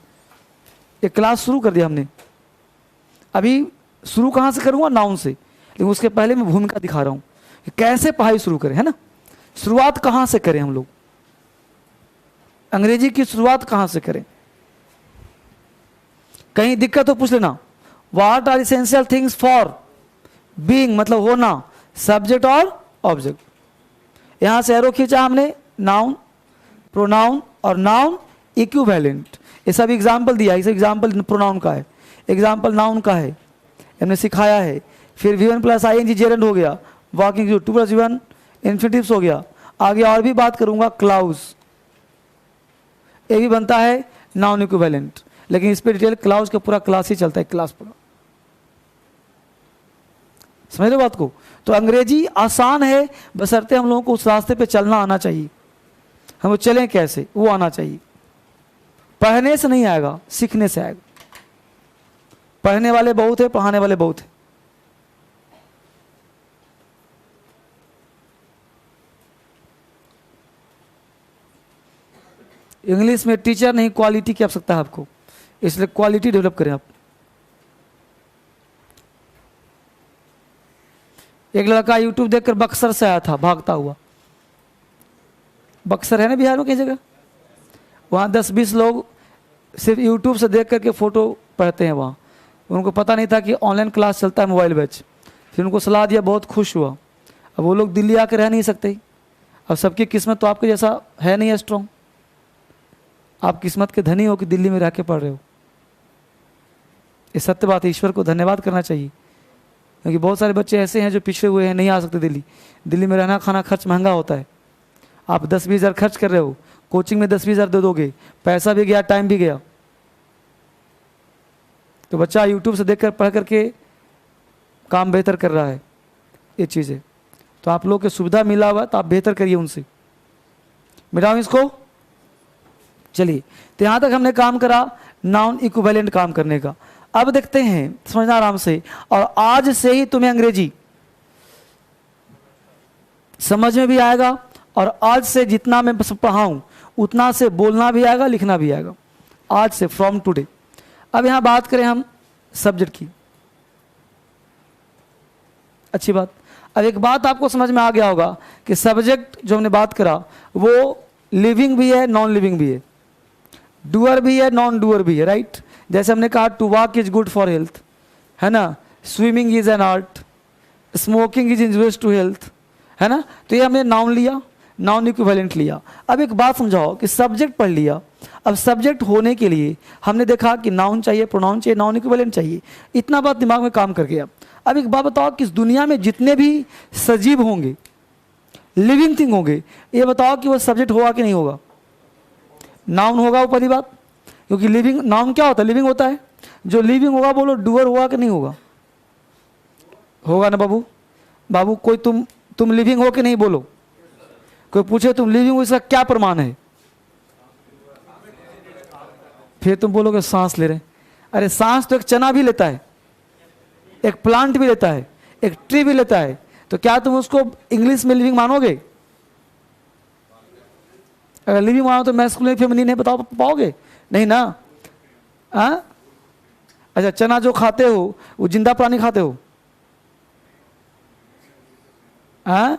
एक क्लास शुरू कर दिया हमने, अभी शुरू कहाँ से करूँगा? नाउन से। लेकिन उसके पहले मैं भूमिका दिखा रहा हूँ कि कैसे पढ़ाई शुरू करें, है ना। शुरुआत कहाँ से करें हम लोग, अंग्रेजी की शुरुआत कहाँ से करें? कहीं दिक्कत हो पूछ लेना। What are essential things for being मतलब होना, सब्जेक्ट और ऑब्जेक्ट। यहां से एरो खींचा हमने, नाउन, प्रोनाउन और नाउन इक्विवेलेंट। ये सब एग्जाम्पल दिया, इस एग्जाम्पल प्रोनाउन का है, एग्जाम्पल नाउन का है, हमने सिखाया है। फिर V1 + ING जेरेंट हो गया, वॉकिंग 2 + V1 इन्फिनिटिव्स हो गया। आगे और भी बात करूंगा, क्लाउज, ये भी बनता है नाउन इक्विवेलेंट। लेकिन इस पे डिटेल क्लाउज का पूरा क्लास ही चलता है, क्लास पूरा। समझ रहे बात को? तो अंग्रेजी आसान है, बशर्ते हम लोगों को उस रास्ते पे चलना आना चाहिए। हम लोग चलें कैसे, वो आना चाहिए। पढ़ने से नहीं आएगा, सीखने से आएगा। पढ़ने वाले बहुत है, पढ़ाने वाले बहुत है। इंग्लिश में टीचर नहीं, क्वालिटी की आवश्यकता है आपको, इसलिए क्वालिटी डेवलप करें आप। एक लड़का यूट्यूब देखकर बक्सर से आया था भागता हुआ। बक्सर है ना बिहार में कई जगह, वहाँ 10-20 लोग सिर्फ यूट्यूब से देख करके फ़ोटो पढ़ते हैं वहाँ। उनको पता नहीं था कि ऑनलाइन क्लास चलता है, मोबाइल बैच। फिर उनको सलाह दिया, बहुत खुश हुआ। अब वो लोग दिल्ली आकर रह नहीं सकते। अब सबकी किस्मत तो आपके जैसा है नहीं स्ट्रॉन्ग, आप किस्मत के धनी हो कि दिल्ली में रह के पढ़ रहे हो। ये सत्य बात है, ईश्वर को धन्यवाद करना चाहिए। क्योंकि बहुत सारे बच्चे ऐसे हैं जो पिछड़े हुए हैं, नहीं आ सकते दिल्ली। दिल्ली में रहना खाना खर्च महंगा होता है। आप 10-20 हज़ार खर्च कर रहे हो, कोचिंग में 10-20 हज़ार दे दोगे, पैसा भी गया, टाइम भी गया। तो बच्चा यूट्यूब से देखकर पढ़ करके काम बेहतर कर रहा है, ये चीज़ है। तो आप लोग के सुविधा मिला हुआ है तो आप बेहतर करिए उनसे। मिटाऊं इसको, चलिए। तो यहाँ तक हमने काम करा नाउन इक्विवेलेंट काम करने का। अब देखते हैं, समझना आराम से, और आज से ही तुम्हें अंग्रेजी समझ में भी आएगा, और आज से जितना मैं पढ़ाऊं उतना से बोलना भी आएगा, लिखना भी आएगा, आज से, फ्रॉम टुडे। अब यहां बात करें हम सब्जेक्ट की, अच्छी बात। अब एक बात आपको समझ में आ गया होगा कि सब्जेक्ट जो हमने बात करा वो लिविंग भी है, नॉन लिविंग भी है, डूअर भी है, नॉन डूअर भी है, राइट। जैसे हमने कहा to walk is good for health, है ना, swimming is an art, smoking is injurious to health, है ना। तो ये हमने नाउन लिया, नॉन इक्विवेलेंट लिया। अब एक बात समझाओ कि सब्जेक्ट पढ़ लिया, अब सब्जेक्ट होने के लिए हमने देखा कि नाउन चाहिए, प्रोनाउन चाहिए, नॉन इक्विवेलेंट चाहिए, इतना बात दिमाग में काम कर गया। अब एक बात बताओ कि इस दुनिया में जितने भी सजीव होंगे, लिविंग थिंग होंगे, ये बताओ कि वो सब्जेक्ट होगा कि नहीं होगा? नाउन होगा, वो पहली बात, क्योंकि लिविंग, नाउन क्या होता है? लिविंग होता है। जो लिविंग होगा बोलो डूअर होगा कि नहीं होगा? होगा ना बाबू? बाबू कोई तुम लिविंग हो कि नहीं, बोलो। कोई पूछे तुम लिविंग हो, इसका क्या प्रमाण है? फिर तुम बोलोगे सांस ले रहे हैं। अरे सांस तो एक चना भी लेता है, एक प्लांट भी लेता है, एक ट्री भी लेता है, तो क्या तुम उसको इंग्लिश में लिविंग मानोगे? अगर लिविंग मानो तो मैस्कुलिन फेमिनिन है, बता पाओगे? नहीं ना। हाँ, अच्छा, चना जो खाते हो वो जिंदा प्राणी खाते हो? हाँ,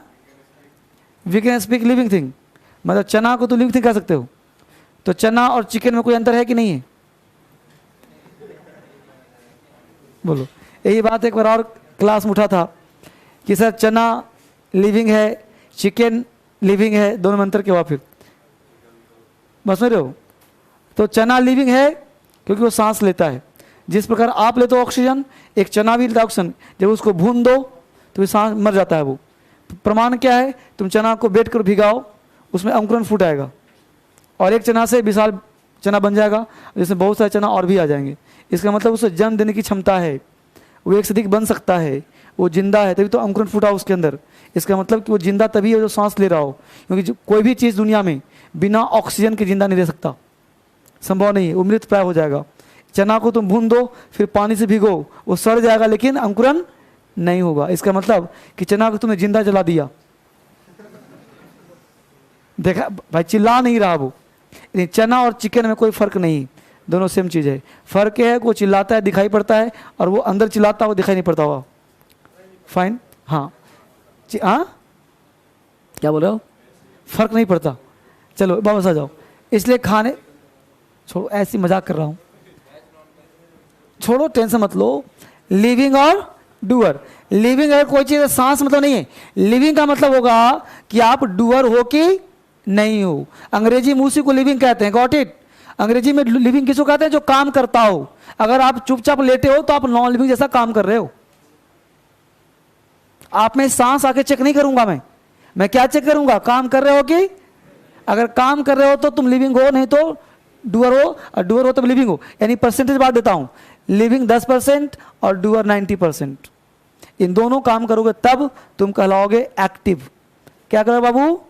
we can speak living thing, मतलब चना को तो लिविंग थिंग कह सकते हो। तो चना और चिकन में कोई अंतर है कि नहीं है? बोलो। यही बात एक बार और क्लास में उठा था कि सर चना लिविंग है, चिकन लिविंग है, दोनों में अंतर क्या हुआ? फिर बस में रहे हो। तो चना लिविंग है क्योंकि वो सांस लेता है, जिस प्रकार आप लेते हो ऑक्सीजन, एक चना भी लेता है ऑक्सीजन, जब उसको भून दो तो सांस मर जाता है वो। प्रमाण क्या है? तुम चना को बेट कर भिगाओ, उसमें अंकुरन फूट आएगा और एक चना से विशाल चना बन जाएगा, जिसमें बहुत सारे चना और भी आ जाएंगे। इसका मतलब उसे जन्म देने की क्षमता है, वो एक से अधिक बन सकता है, वो जिंदा है, तभी तो अंकुरन फूटा उसके अंदर। इसका मतलब कि वो जिंदा तभी है जो सांस ले रहा हो, क्योंकि कोई भी चीज़ दुनिया में बिना ऑक्सीजन के जिंदा नहीं रह सकता, संभव नहीं है, वो मृत प्राय हो जाएगा। चना को तुम भून दो, फिर पानी से भिगो, वो सड़ जाएगा लेकिन अंकुरन नहीं होगा। इसका मतलब कि चना को तुमने जिंदा जला दिया। देखा भाई, चिल्ला नहीं रहा वो। चना और चिकन में कोई फर्क नहीं, दोनों सेम चीज है। फर्क है वो चिल्लाता है दिखाई पड़ता है, और वो अंदर चिल्लाता है वो दिखाई नहीं पड़ता हुआ। फाइन, हाँ हाँ, क्या बोल रहे हो? फर्क नहीं पड़ता। चलो वापस आ जाओ। इसलिए खाने छोड़ो, ऐसी मजाक कर रहा हूं, छोड़ो, टेंशन मत लो। लिविंग और डूअर, लिविंग अगर कोई चीज सांस मतलब नहीं है, लिविंग का मतलब होगा कि आप डूअर हो कि नहीं हो। अंग्रेजी में उसी को लिविंग कहते हैं, गॉट इट। अंग्रेजी में लिविंग किसको कहते हैं? जो काम करता हो। अगर आप चुपचाप लेटे हो तो आप नॉन लिविंग जैसा काम कर रहे हो। आप में सांस आके चेक नहीं करूंगा, मैं क्या चेक करूंगा? काम कर रहे हो कि? अगर काम कर रहे हो तो तुम लिविंग हो, नहीं तो डूअर हो, और डूअर हो तो लिविंग हो। यानी परसेंटेज बात देता हूं, लिविंग 10% और डूअर 90%। इन दोनों काम करोगे तब तुम कहलाओगे एक्टिव। क्या करो बाबू?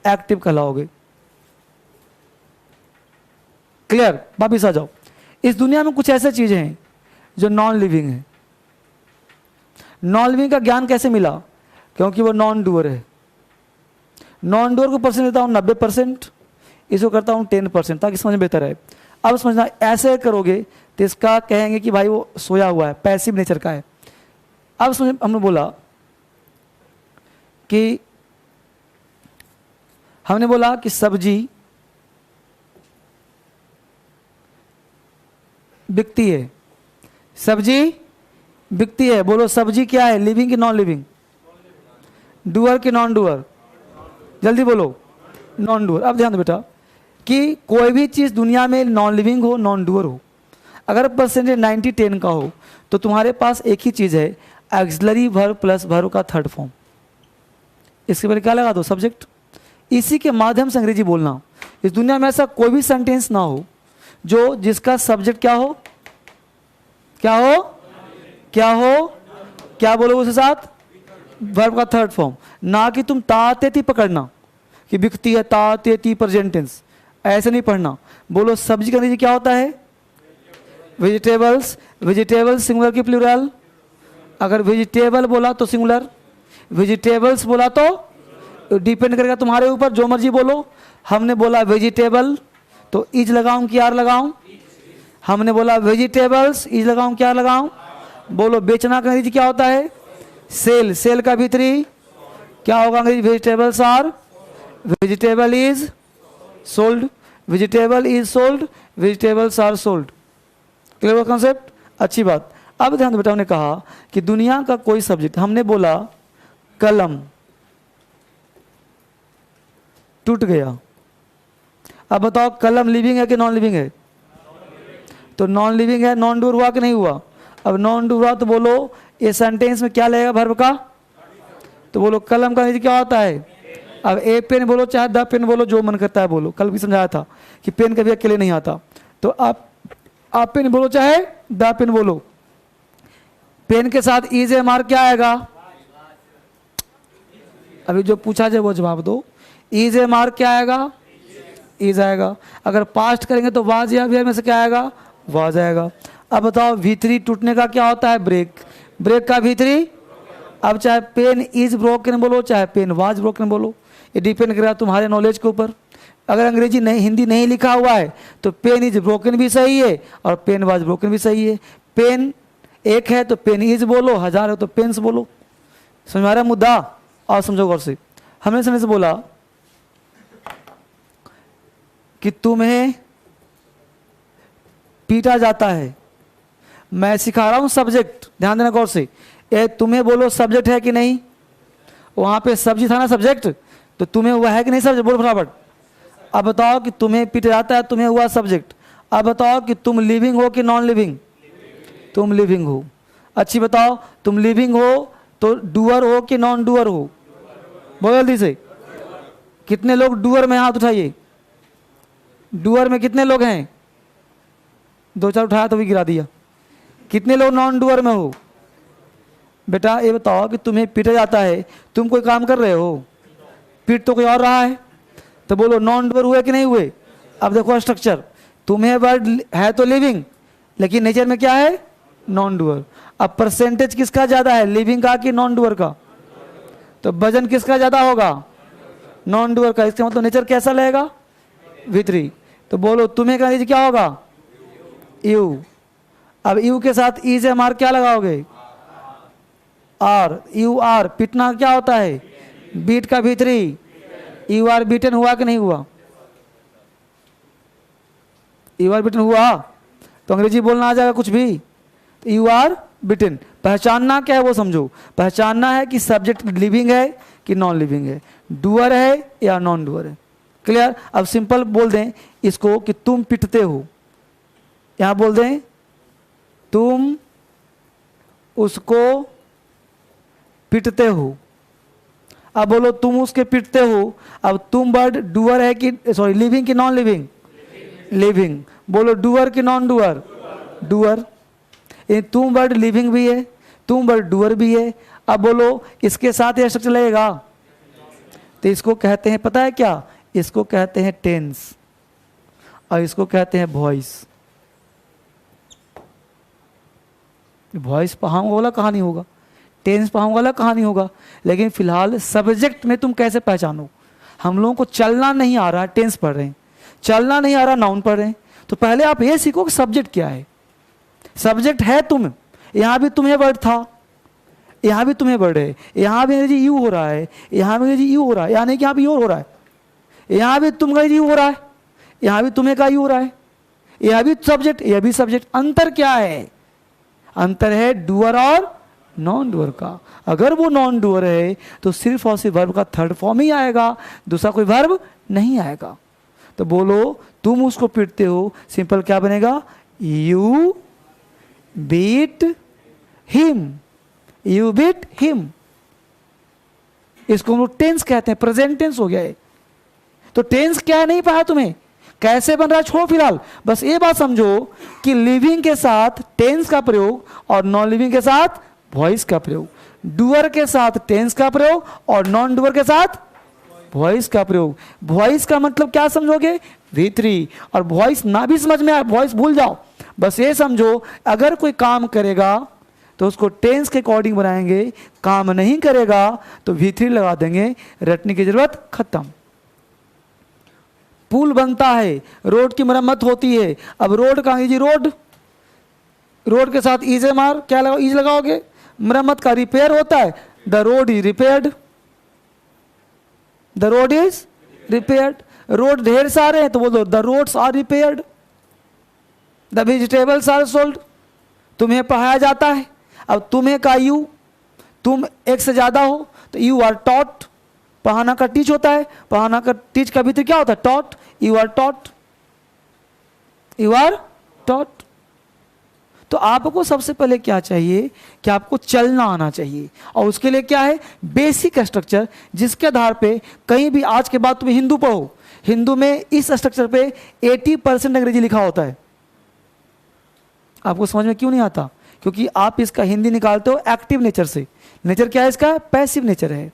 एक्टिव कहलाओगे। क्लियर? वापिस आ जाओ। इस दुनिया में कुछ ऐसे चीजें हैं जो नॉन लिविंग है। नॉन लिविंग का ज्ञान कैसे मिला? क्योंकि वो नॉन डूअर है। नॉन डूअर को परसेंट देता हूं 90%, इसको करता हूं 10%, ताकि समझ में बेहतर है। अब समझना, ऐसे करोगे तो इसका कहेंगे कि भाई वो सोया हुआ है, पैसिव नेचर का है। अब समझ, हमने बोला कि सब्जी बिकती है, सब्जी बिकती है। बोलो सब्जी क्या है? लिविंग की नॉन लिविंग? डूअर की नॉन डूअर? जल्दी बोलो, नॉन डूअर। अब ध्यान दो बेटा कि कोई भी चीज दुनिया में नॉन लिविंग हो, नॉन डूअर हो, अगर परसेंटेज 90-10 का हो तो तुम्हारे पास एक ही चीज है, एक्सिलरी वर्ब प्लस वर्ब का थर्ड फॉर्म। इसके पहले क्या लगा दो? सब्जेक्ट। इसी के माध्यम से अंग्रेजी बोलना। इस दुनिया में ऐसा कोई भी सेंटेंस ना हो जो जिसका सब्जेक्ट क्या हो? क्या हो? क्या हो? क्या बोलोगे उसके साथ? वर्ब का थर्ड फॉर्म। ना कि तुम ता ते ती पकड़ना कि बिकती है ता ते ती प्रेजेंट टेंस, ऐसे नहीं पढ़ना। बोलो सब्जी का अंग्रेजी क्या होता है? वेजिटेबल्स। वेजिटेबल्स सिंगुलर की प्लूरल? अगर वेजिटेबल बोला तो सिंगुलर, वेजिटेबल्स बोला तो डिपेंड करेगा तुम्हारे ऊपर, जो मर्जी बोलो। हमने बोला वेजिटेबल तो इज लगाऊं कि आर लगाऊं? हमने बोला वेजिटेबल्स, इज लगाऊं क्या लगाऊं? बोलो बेचना का अंग्रेजी क्या होता है? सेल। सेल का भीतरी क्या होगा अंग्रेजी? Vegetables are, vegetable is sold, vegetable is sold, vegetables are sold. Clear concept? अच्छी बात। अब ध्यान दो बेटा, हमने कहा कि दुनिया का कोई सब्जेक्ट, हमने बोला कलम टूट गया। अब बताओ कलम लिविंग है कि नॉन लिविंग है? तो नॉन लिविंग है, नॉन डूअर हुआ कि नहीं हुआ? अब नॉन डूअर हुआ तो बोलो ये सेंटेंस में क्या लगेगा वर्ब का? तो बोलो कलम का क्या होता है? अब ए पेन बोलो चाहे द पेन बोलो, जो मन करता है बोलो। कल भी समझाया था कि पेन कभी अकेले नहीं आता, तो आप पेन बोलो चाहे द पेन बोलो। पेन के साथ इज एम आर क्या आएगा? अभी जो पूछा जाए वो जवाब दो। इज एम आर क्या आएगा? इज आएगा। अगर पास्ट करेंगे तो वाज या वेयर में से क्या आएगा? वाज आएगा। अब बताओ भीतरी टूटने का क्या होता है? ब्रेक। ब्रेक का भीतरी, अब चाहे पेन इज ब्रोकन बोलो चाहे पेन वाज ब्रोकन बोलो, ये डिपेंड करेगा तुम्हारे नॉलेज के ऊपर। अगर अंग्रेजी नहीं, हिंदी नहीं लिखा हुआ है तो पेन इज ब्रोकन भी सही है और पेन वाज ब्रोकन भी सही है। पेन एक है तो पेन इज बोलो, 1000 है तो पेन्स बोलो। समझ में आ रहा है मुद्दा? और समझो गौर से। हमने समय से बोला कि तुम्हें पीटा जाता है। मैं सिखा रहा हूं सब्जेक्ट, ध्यान देना गौर से। ये तुम्हें बोलो सब्जेक्ट है कि नहीं? वहां पे सब्जी था ना सब्जेक्ट, तो तुम्हें हुआ है कि नहीं सब्जेक्ट? बोलो फटाफट। अब बताओ कि तुम्हें पीटा जाता है, तुम्हें हुआ सब्जेक्ट। अब बताओ कि तुम लिविंग हो कि नॉन लिविंग? तुम लिविंग हो। अच्छी बताओ, तुम लिविंग हो तो डूअर हो कि नॉन डूअर हो? बहुत जल्दी से। कितने लोग डूअर में? हाथ उठाइए। डूअर में कितने लोग हैं? 2-4 उठाया तो भी गिरा दिया। कितने लोग नॉन डूअर में हो? बेटा ये बताओ कि तुम्हें पीटा जाता है, तुम कोई काम कर रहे हो, पीट तो कोई और रहा है, तो बोलो नॉन डूअर हुए कि नहीं हुए? अब देखो स्ट्रक्चर, तुम्हें वर्ड है तो लिविंग, लेकिन नेचर में क्या है? Non doer. अब परसेंटेज किसका ज्यादा है, लिविंग का कि नॉन डूअर का? तो वजन किसका ज्यादा होगा? नॉन डूअर का। इसका मतलब नेचर कैसा लगेगा? वितरी। तो बोलो तुम्हें का क्या होगा? यू। अब यू के साथ इज एम आर क्या लगाओगे? आर। You are. पिटना क्या होता है? बीट का भीतरी। यू आर बीटन हुआ कि नहीं हुआ? यू आर बीटन हुआ तो अंग्रेजी बोलना आ जाएगा कुछ भी। यू आर बिटन। पहचानना क्या है वो समझो। पहचानना है कि सब्जेक्ट लिविंग है कि नॉन लिविंग है, डूअर है या नॉन डूअर है। क्लियर? अब सिंपल बोल दें इसको कि तुम पिटते हो। यहां बोल दें तुम उसको पिटते हो। अब बोलो तुम उसके पिटते हो। अब तुम वर्ड डूअर है कि सॉरी लिविंग कि नॉन लिविंग? लिविंग। बोलो डूअर कि नॉन डूअर? डूअर। तुम वर्ड लिविंग भी है, तुम वर्ड डूअर भी है। अब बोलो इसके साथ यह स्ट्रक्चर लगेगा, तो इसको कहते हैं पता है क्या? इसको कहते हैं टेंस और इसको कहते हैं वॉइस। वॉइस पढ़ाऊंगा वाला कहानी होगा, टेंस पढ़ाऊंगा वाला कहानी होगा, लेकिन फिलहाल सब्जेक्ट में तुम कैसे पहचानो? हम लोगों को चलना नहीं आ रहा, टेंस पढ़ रहे हैं, चलना नहीं आ रहा, नाउन पढ़ रहे हैं। तो पहले आप ये सीखो कि सब्जेक्ट क्या है। सब्जेक्ट है तुम, यहां भी तुम्हें वर्ड था, यहां भी तुम्हें वर्ड है, यहां भी अंग्रेजी यू हो रहा है, यहां भी अंग्रेजी यू हो रहा है, यानी कि यहां भी योर हो रहा है, यहां भी तुम का यू हो रहा है, यहां भी तुम्हें का यू हो रहा है, यह भी सब्जेक्ट, यह भी सब्जेक्ट। अंतर क्या है? अंतर है डूअर और नॉन डूअर का। अगर वो नॉन डूअर है तो सिर्फ और सिर्फ वर्ब का थर्ड फॉर्म ही आएगा, दूसरा कोई वर्ब नहीं आएगा। तो बोलो तुम उसको पीटते हो, सिंपल क्या बनेगा? You beat him. You beat him. इसको हम लोग टेंस कहते हैं, प्रेजेंट टेंस हो गया है। तो टेंस क्या है नहीं पता तुम्हें, कैसे बन रहा है छोड़ो फिलहाल, बस ये बात समझो कि लिविंग के साथ टेंस का प्रयोग और नॉन लिविंग के साथ वॉइस का प्रयोग, डूअर के साथ टेंस का प्रयोग और नॉन डूअर के साथ वॉइस का प्रयोग। वॉइस का मतलब क्या समझोगे? V3। और वॉइस ना भी समझ में आए, वॉइस भूल जाओ, बस ये समझो अगर कोई काम करेगा तो उसको टेंस के अकॉर्डिंग बनाएंगे, काम नहीं करेगा तो V3 लगा देंगे, रटने की जरूरत खत्म। पुल बनता है, रोड की मरम्मत होती है। अब रोड कहाँ जी? रोड के साथ इज मार, क्या लगाओ? इज लगाओगे। मरम्मत का रिपेयर होता है, the road is repaired, the road is repaired. Road ढेर सारे हैं तो बोलो the roads are repaired, the vegetables are sold. तुम्हें पढ़ाया जाता है, अब तुम्हें का यू, तुम एक से ज्यादा हो तो यू आर टॉट। पढ़ाना का टीच होता है, पढ़ाना का टीच का भीतर क्या होता है? Taught. You are taught, you are taught. तो आपको सबसे पहले क्या चाहिए कि आपको चलना आना चाहिए, और उसके लिए क्या है? बेसिक स्ट्रक्चर, जिसके आधार पे कहीं भी आज के बाद तुम्हें हिंदू पढ़ो, हिंदू में इस स्ट्रक्चर पे 80% अंग्रेजी लिखा होता है। आपको समझ में क्यों नहीं आता? क्योंकि आप इसका हिंदी निकालते हो एक्टिव नेचर से। नेचर क्या है इसका? पैसिव नेचर है।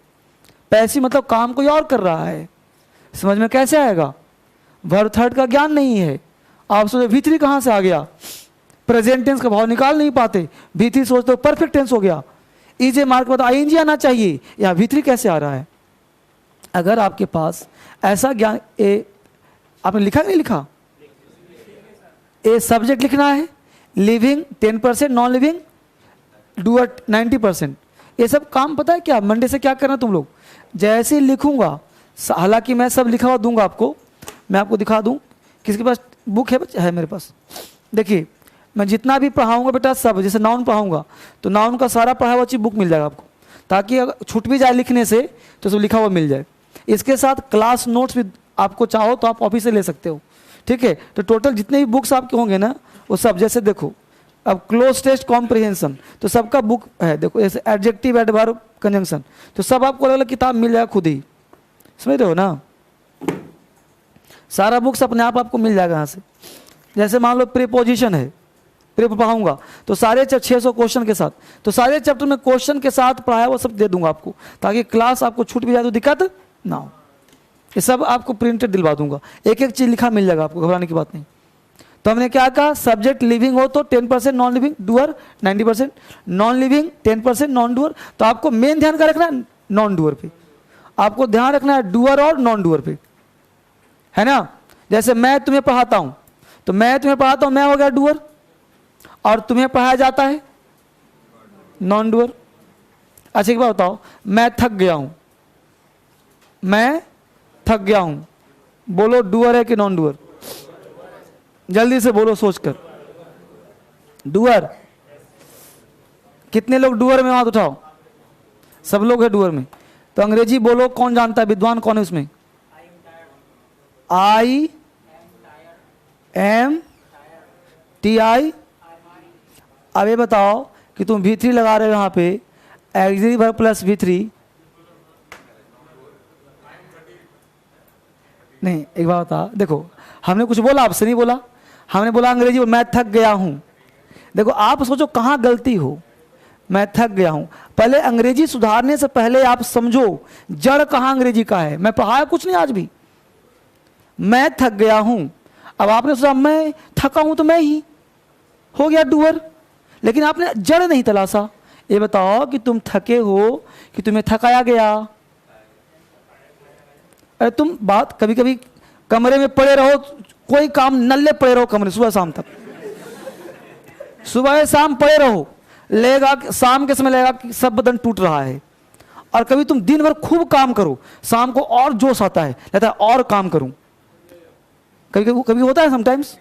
पैसिव मतलब काम कोई और कर रहा है। समझ में कैसे आएगा? वर्ब थर्ड का ज्ञान नहीं है। आप सोचो V3 कहाँ से आ गया? प्रेजेंट टेंस का भाव निकाल नहीं पाते, V3 सोचते हो परफेक्ट टेंस हो गया। इजे मार्क में तो ING आना चाहिए, यहाँ V3 कैसे आ रहा है? अगर आपके पास ऐसा ज्ञान, आपने लिखा नहीं लिखा? सब्जेक्ट लिखना है, लिविंग 10%, नॉन लिविंग डूअर 90%। ये सब काम पता है क्या? मंडे से क्या करना तुम लोग? जैसे लिखूंगा, हालांकि मैं सब लिखा हुआ दूंगा आपको, मैं आपको दिखा दूं। किसके पास बुक है? है मेरे पास। देखिए मैं जितना भी पढ़ाऊंगा बेटा, सब जैसे नाउन पढ़ाऊंगा तो नाउन का सारा पढ़ा हुआ चीज बुक मिल जाएगा आपको, ताकि अगर छूट भी जाए लिखने से तो सब लिखा हुआ मिल जाए। इसके साथ क्लास नोट्स भी आपको चाहो तो आप ऑफिस से ले सकते हो, ठीक है? तो टोटल जितने भी बुक्स आपके होंगे ना वो सब, जैसे देखो अब क्लोज टेस्ट कॉम्प्रिहेंशन तो सबका बुक है, देखो जैसे एडजेक्टिव एडवर्ब कंजंक्शन, तो सब आपको अलग अलग किताब मिल जाएगा खुद ही, समझ रहे हो ना? सारा बुक्स अपने आप आपको मिल जाएगा यहाँ से। जैसे मान लो प्रीपोजिशन है, प्री पढ़ाऊंगा तो सारे 600 क्वेश्चन के साथ, तो सारे चैप्टर में क्वेश्चन के साथ पढ़ाया वो सब दे दूंगा आपको, ताकि क्लास आपको छूट भी जाए तो दिक्कत ना हो। ये सब आपको प्रिंटेड दिलवा दूंगा, एक एक चीज लिखा मिल जाएगा आपको, घबराने की बात नहीं। तो हमने क्या कहा? सब्जेक्ट लिविंग हो तो 10%, non living doer 90%, non living 10%, non doer. तो आपको मेन ध्यान का रखना है नॉन डूअर पे, आपको ध्यान रखना है डूअर और नॉन डूअर पे, है ना? जैसे मैं तुम्हें पढ़ाता हूं तो मैं तुम्हें पढ़ाता हूं, मैं हो गया डूअर, और तुम्हें पढ़ाया जाता है नॉन डूअर। अच्छा एक बात बताओ, मैं थक गया हूं, मैं थक गया हूं, बोलो डूअर है कि नॉन डूअर? जल्दी से बोलो सोचकर। डूअर। कितने लोग डूअर में हाथ उठाओ? सब लोग है डूअर में। तो अंग्रेजी बोलो, कौन जानता है? विद्वान कौन है उसमें? I am T I. अब ये बताओ कि तुम V3 लगा रहे हो यहाँ पे, एक्सिलरी वर्ब प्लस V3 नहीं। एक बात बता, देखो हमने कुछ बोला आपसे? नहीं बोला। हमने बोला अंग्रेजी में मैं थक गया हूं। देखो आप सोचो कहाँ गलती हो, मैं थक गया हूं। पहले अंग्रेजी सुधारने से पहले आप समझो जड़ कहाँ अंग्रेजी का है। मैं पढ़ाया कुछ नहीं आज भी, मैं थक गया हूं। अब आपने सोचा मैं थका हूं तो मैं ही हो गया डूअर, लेकिन आपने जड़ नहीं तलाशा। ये बताओ कि तुम थके हो कि तुम्हें थकाया गया? अरे तुम बात, कभी कभी कमरे में पड़े रहो, कोई काम नल्ले पड़े रहो कमरे सुबह शाम तक, सुबह शाम पड़े रहो, लेगा शाम के समय लगेगा कि सब बदन टूट रहा है। और कभी तुम दिन भर खूब काम करो, शाम को और जोश आता है, लगता है और काम करूं। कभी कभी होता है समटाइम्स।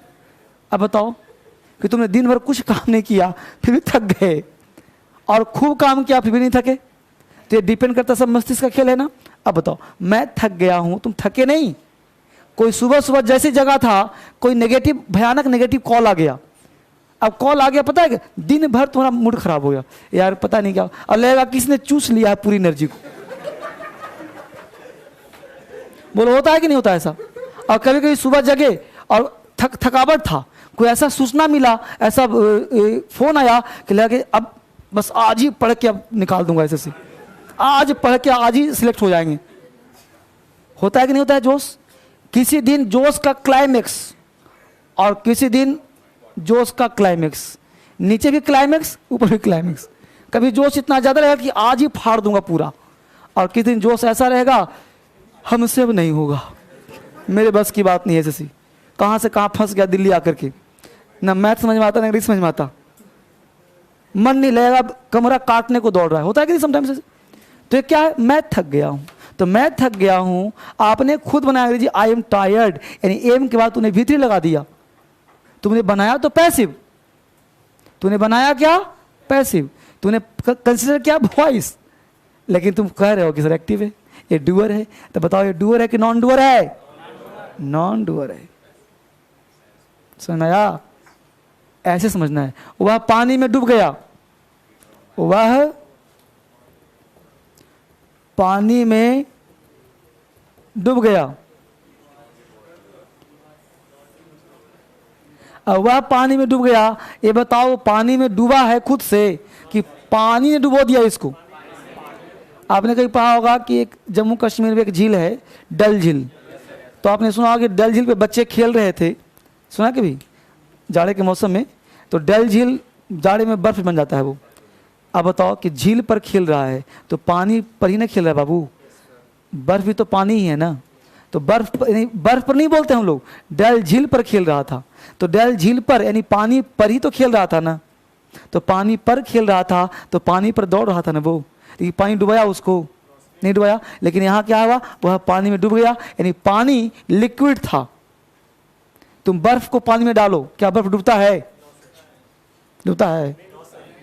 अब बताओ कि तुमने दिन भर कुछ काम नहीं किया फिर भी थक गए, और खूब काम किया फिर भी नहीं थके। तो ये डिपेंड करता, सब मस्तिष्क का खेल है ना। अब बताओ मैं थक गया हूं, तुम थके नहीं। कोई सुबह सुबह जैसी जगह था, कोई नेगेटिव, भयानक नेगेटिव कॉल आ गया। अब कॉल आ गया, पता है कि दिन भर तुम्हारा मूड खराब हो गया, यार पता नहीं क्या, और लगेगा किसने चूस लिया है पूरी एनर्जी को। बोलो होता है कि नहीं होता ऐसा? और कभी कभी सुबह जगे और थकावट था, कोई ऐसा सूचना मिला, ऐसा फोन आया कि लगा कि अब बस आज ही पढ़ के अब निकाल दूंगा एसएससी, आज पढ़ के आज ही सिलेक्ट हो जाएंगे। होता है कि नहीं होता है जोश? किसी दिन जोश का क्लाइमेक्स और किसी दिन जोश का क्लाइमेक्स, नीचे भी क्लाइमेक्स ऊपर भी क्लाइमेक्स। कभी जोश इतना ज़्यादा रहेगा कि आज ही फाड़ दूंगा पूरा, और किसी दिन जोश ऐसा रहेगा हमसे अब नहीं होगा, मेरे बस की बात नहीं है एसएससी। कहाँ से कहाँ फंस गया दिल्ली आकर के, ना मैथ समझ में आता ना इंग्लिश समझ में आता, मन नहीं लगेगा, कमरा काटने को दौड़ रहा है। होता है कि नहीं समटाइम्स? तो ये क्या है? मैं थक गया हूँ। तो मैं थक गया हूँ आपने खुद बनाया अंग्रेजी आई एम टायर्ड, यानी एम के बाद तूने V3 लगा दिया। तुमने बनाया तो पैसिव, तूने बनाया क्या? पैसिव। तूने कंसिडर किया वॉइस, लेकिन तुम कह रहे हो कि सर एक्टिव है, ये डूअर है। तो बताओ ये डूअर है कि नॉन डूअर है? नॉन डूअर है। समझना? ऐसे समझना है। वह पानी में डूब गया, वह पानी में डूब गया। अब वह पानी में डूब गया, ये बताओ पानी में डूबा है खुद से कि पानी ने डुबो दिया इसको? आपने कहीं पढ़ा होगा कि एक जम्मू कश्मीर में एक झील है, डल झील। तो आपने सुना होगा कि डल झील पे बच्चे खेल रहे थे, सुना कभी? जाड़े के मौसम में तो डल झील जाड़े में बर्फ बन जाता है वो। अब बताओ कि झील पर खेल रहा है तो पानी पर ही ना खेल रहा है बाबू, बर्फ भी तो पानी ही है ना। तो बर्फ पर नहीं बोलते हम लोग, डल झील पर खेल रहा था। तो डल झील पर यानी पानी पर ही तो खेल रहा था ना। तो पानी पर खेल रहा था तो पानी पर दौड़ रहा था ना वो। लेकिन पानी डुबाया उसको? नहीं डुबाया। लेकिन यहाँ क्या हुआ? वह पानी में डूब गया, यानी पानी लिक्विड था। तुम बर्फ को पानी में डालो, क्या बर्फ डूबता है? डूबता है?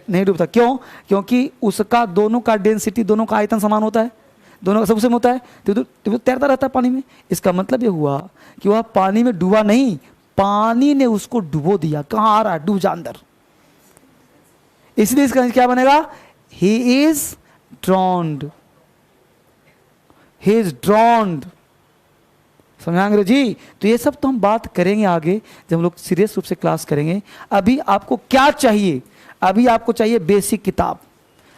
नहीं डूबता। क्यों? क्योंकि उसका दोनों का डेंसिटी, दोनों का आयतन समान होता है, दोनों का सबसे होता है, तो तैरता रहता है पानी में। इसका मतलब ये हुआ कि वह पानी में डूबा नहीं, पानी ने उसको डुबो दिया। कहाँ आ रहा है? डूब जा अंदर। इसलिए इसका क्या बनेगा? He is ड्रॉन्ड, he is ड्रॉन्ड। समझा अंग्रेजी? तो ये सब तो हम बात करेंगे आगे जब हम लोग सीरियस रूप से क्लास करेंगे। अभी आपको क्या चाहिए? अभी आपको चाहिए बेसिक किताब।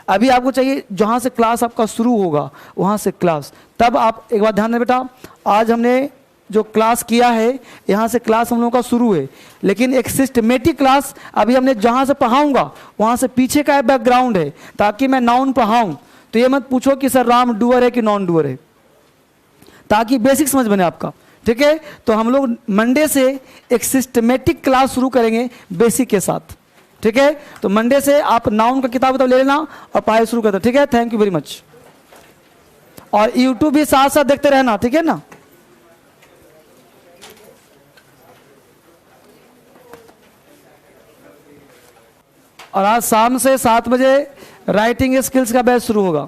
अभी आपको चाहिए जहाँ से क्लास आपका शुरू होगा वहाँ से क्लास। तब आप एक बात ध्यान दें बेटा, आज हमने जो क्लास किया है यहाँ से क्लास हम लोगों का शुरू है, लेकिन एक सिस्टमेटिक क्लास अभी हमने जहाँ से पढ़ाऊँगा वहाँ से पीछे का बैकग्राउंड है, ताकि मैं नाउन पढ़ाऊँ तो ये मत पूछो कि सर राम डूअर है कि नॉन डूअर है, ताकि बेसिक समझ बने आपका। ठीक है? तो हम लोग मंडे से एक सिस्टमेटिक क्लास शुरू करेंगे बेसिक के साथ। ठीक है? तो मंडे से आप नाउन का किताब ले लेना और पढ़ाई शुरू करते। ठीक है? Thank you very much. और यूट्यूब भी साथ साथ देखते रहना। ठीक है ना? और आज शाम से 7 बजे राइटिंग स्किल्स का बैच शुरू होगा।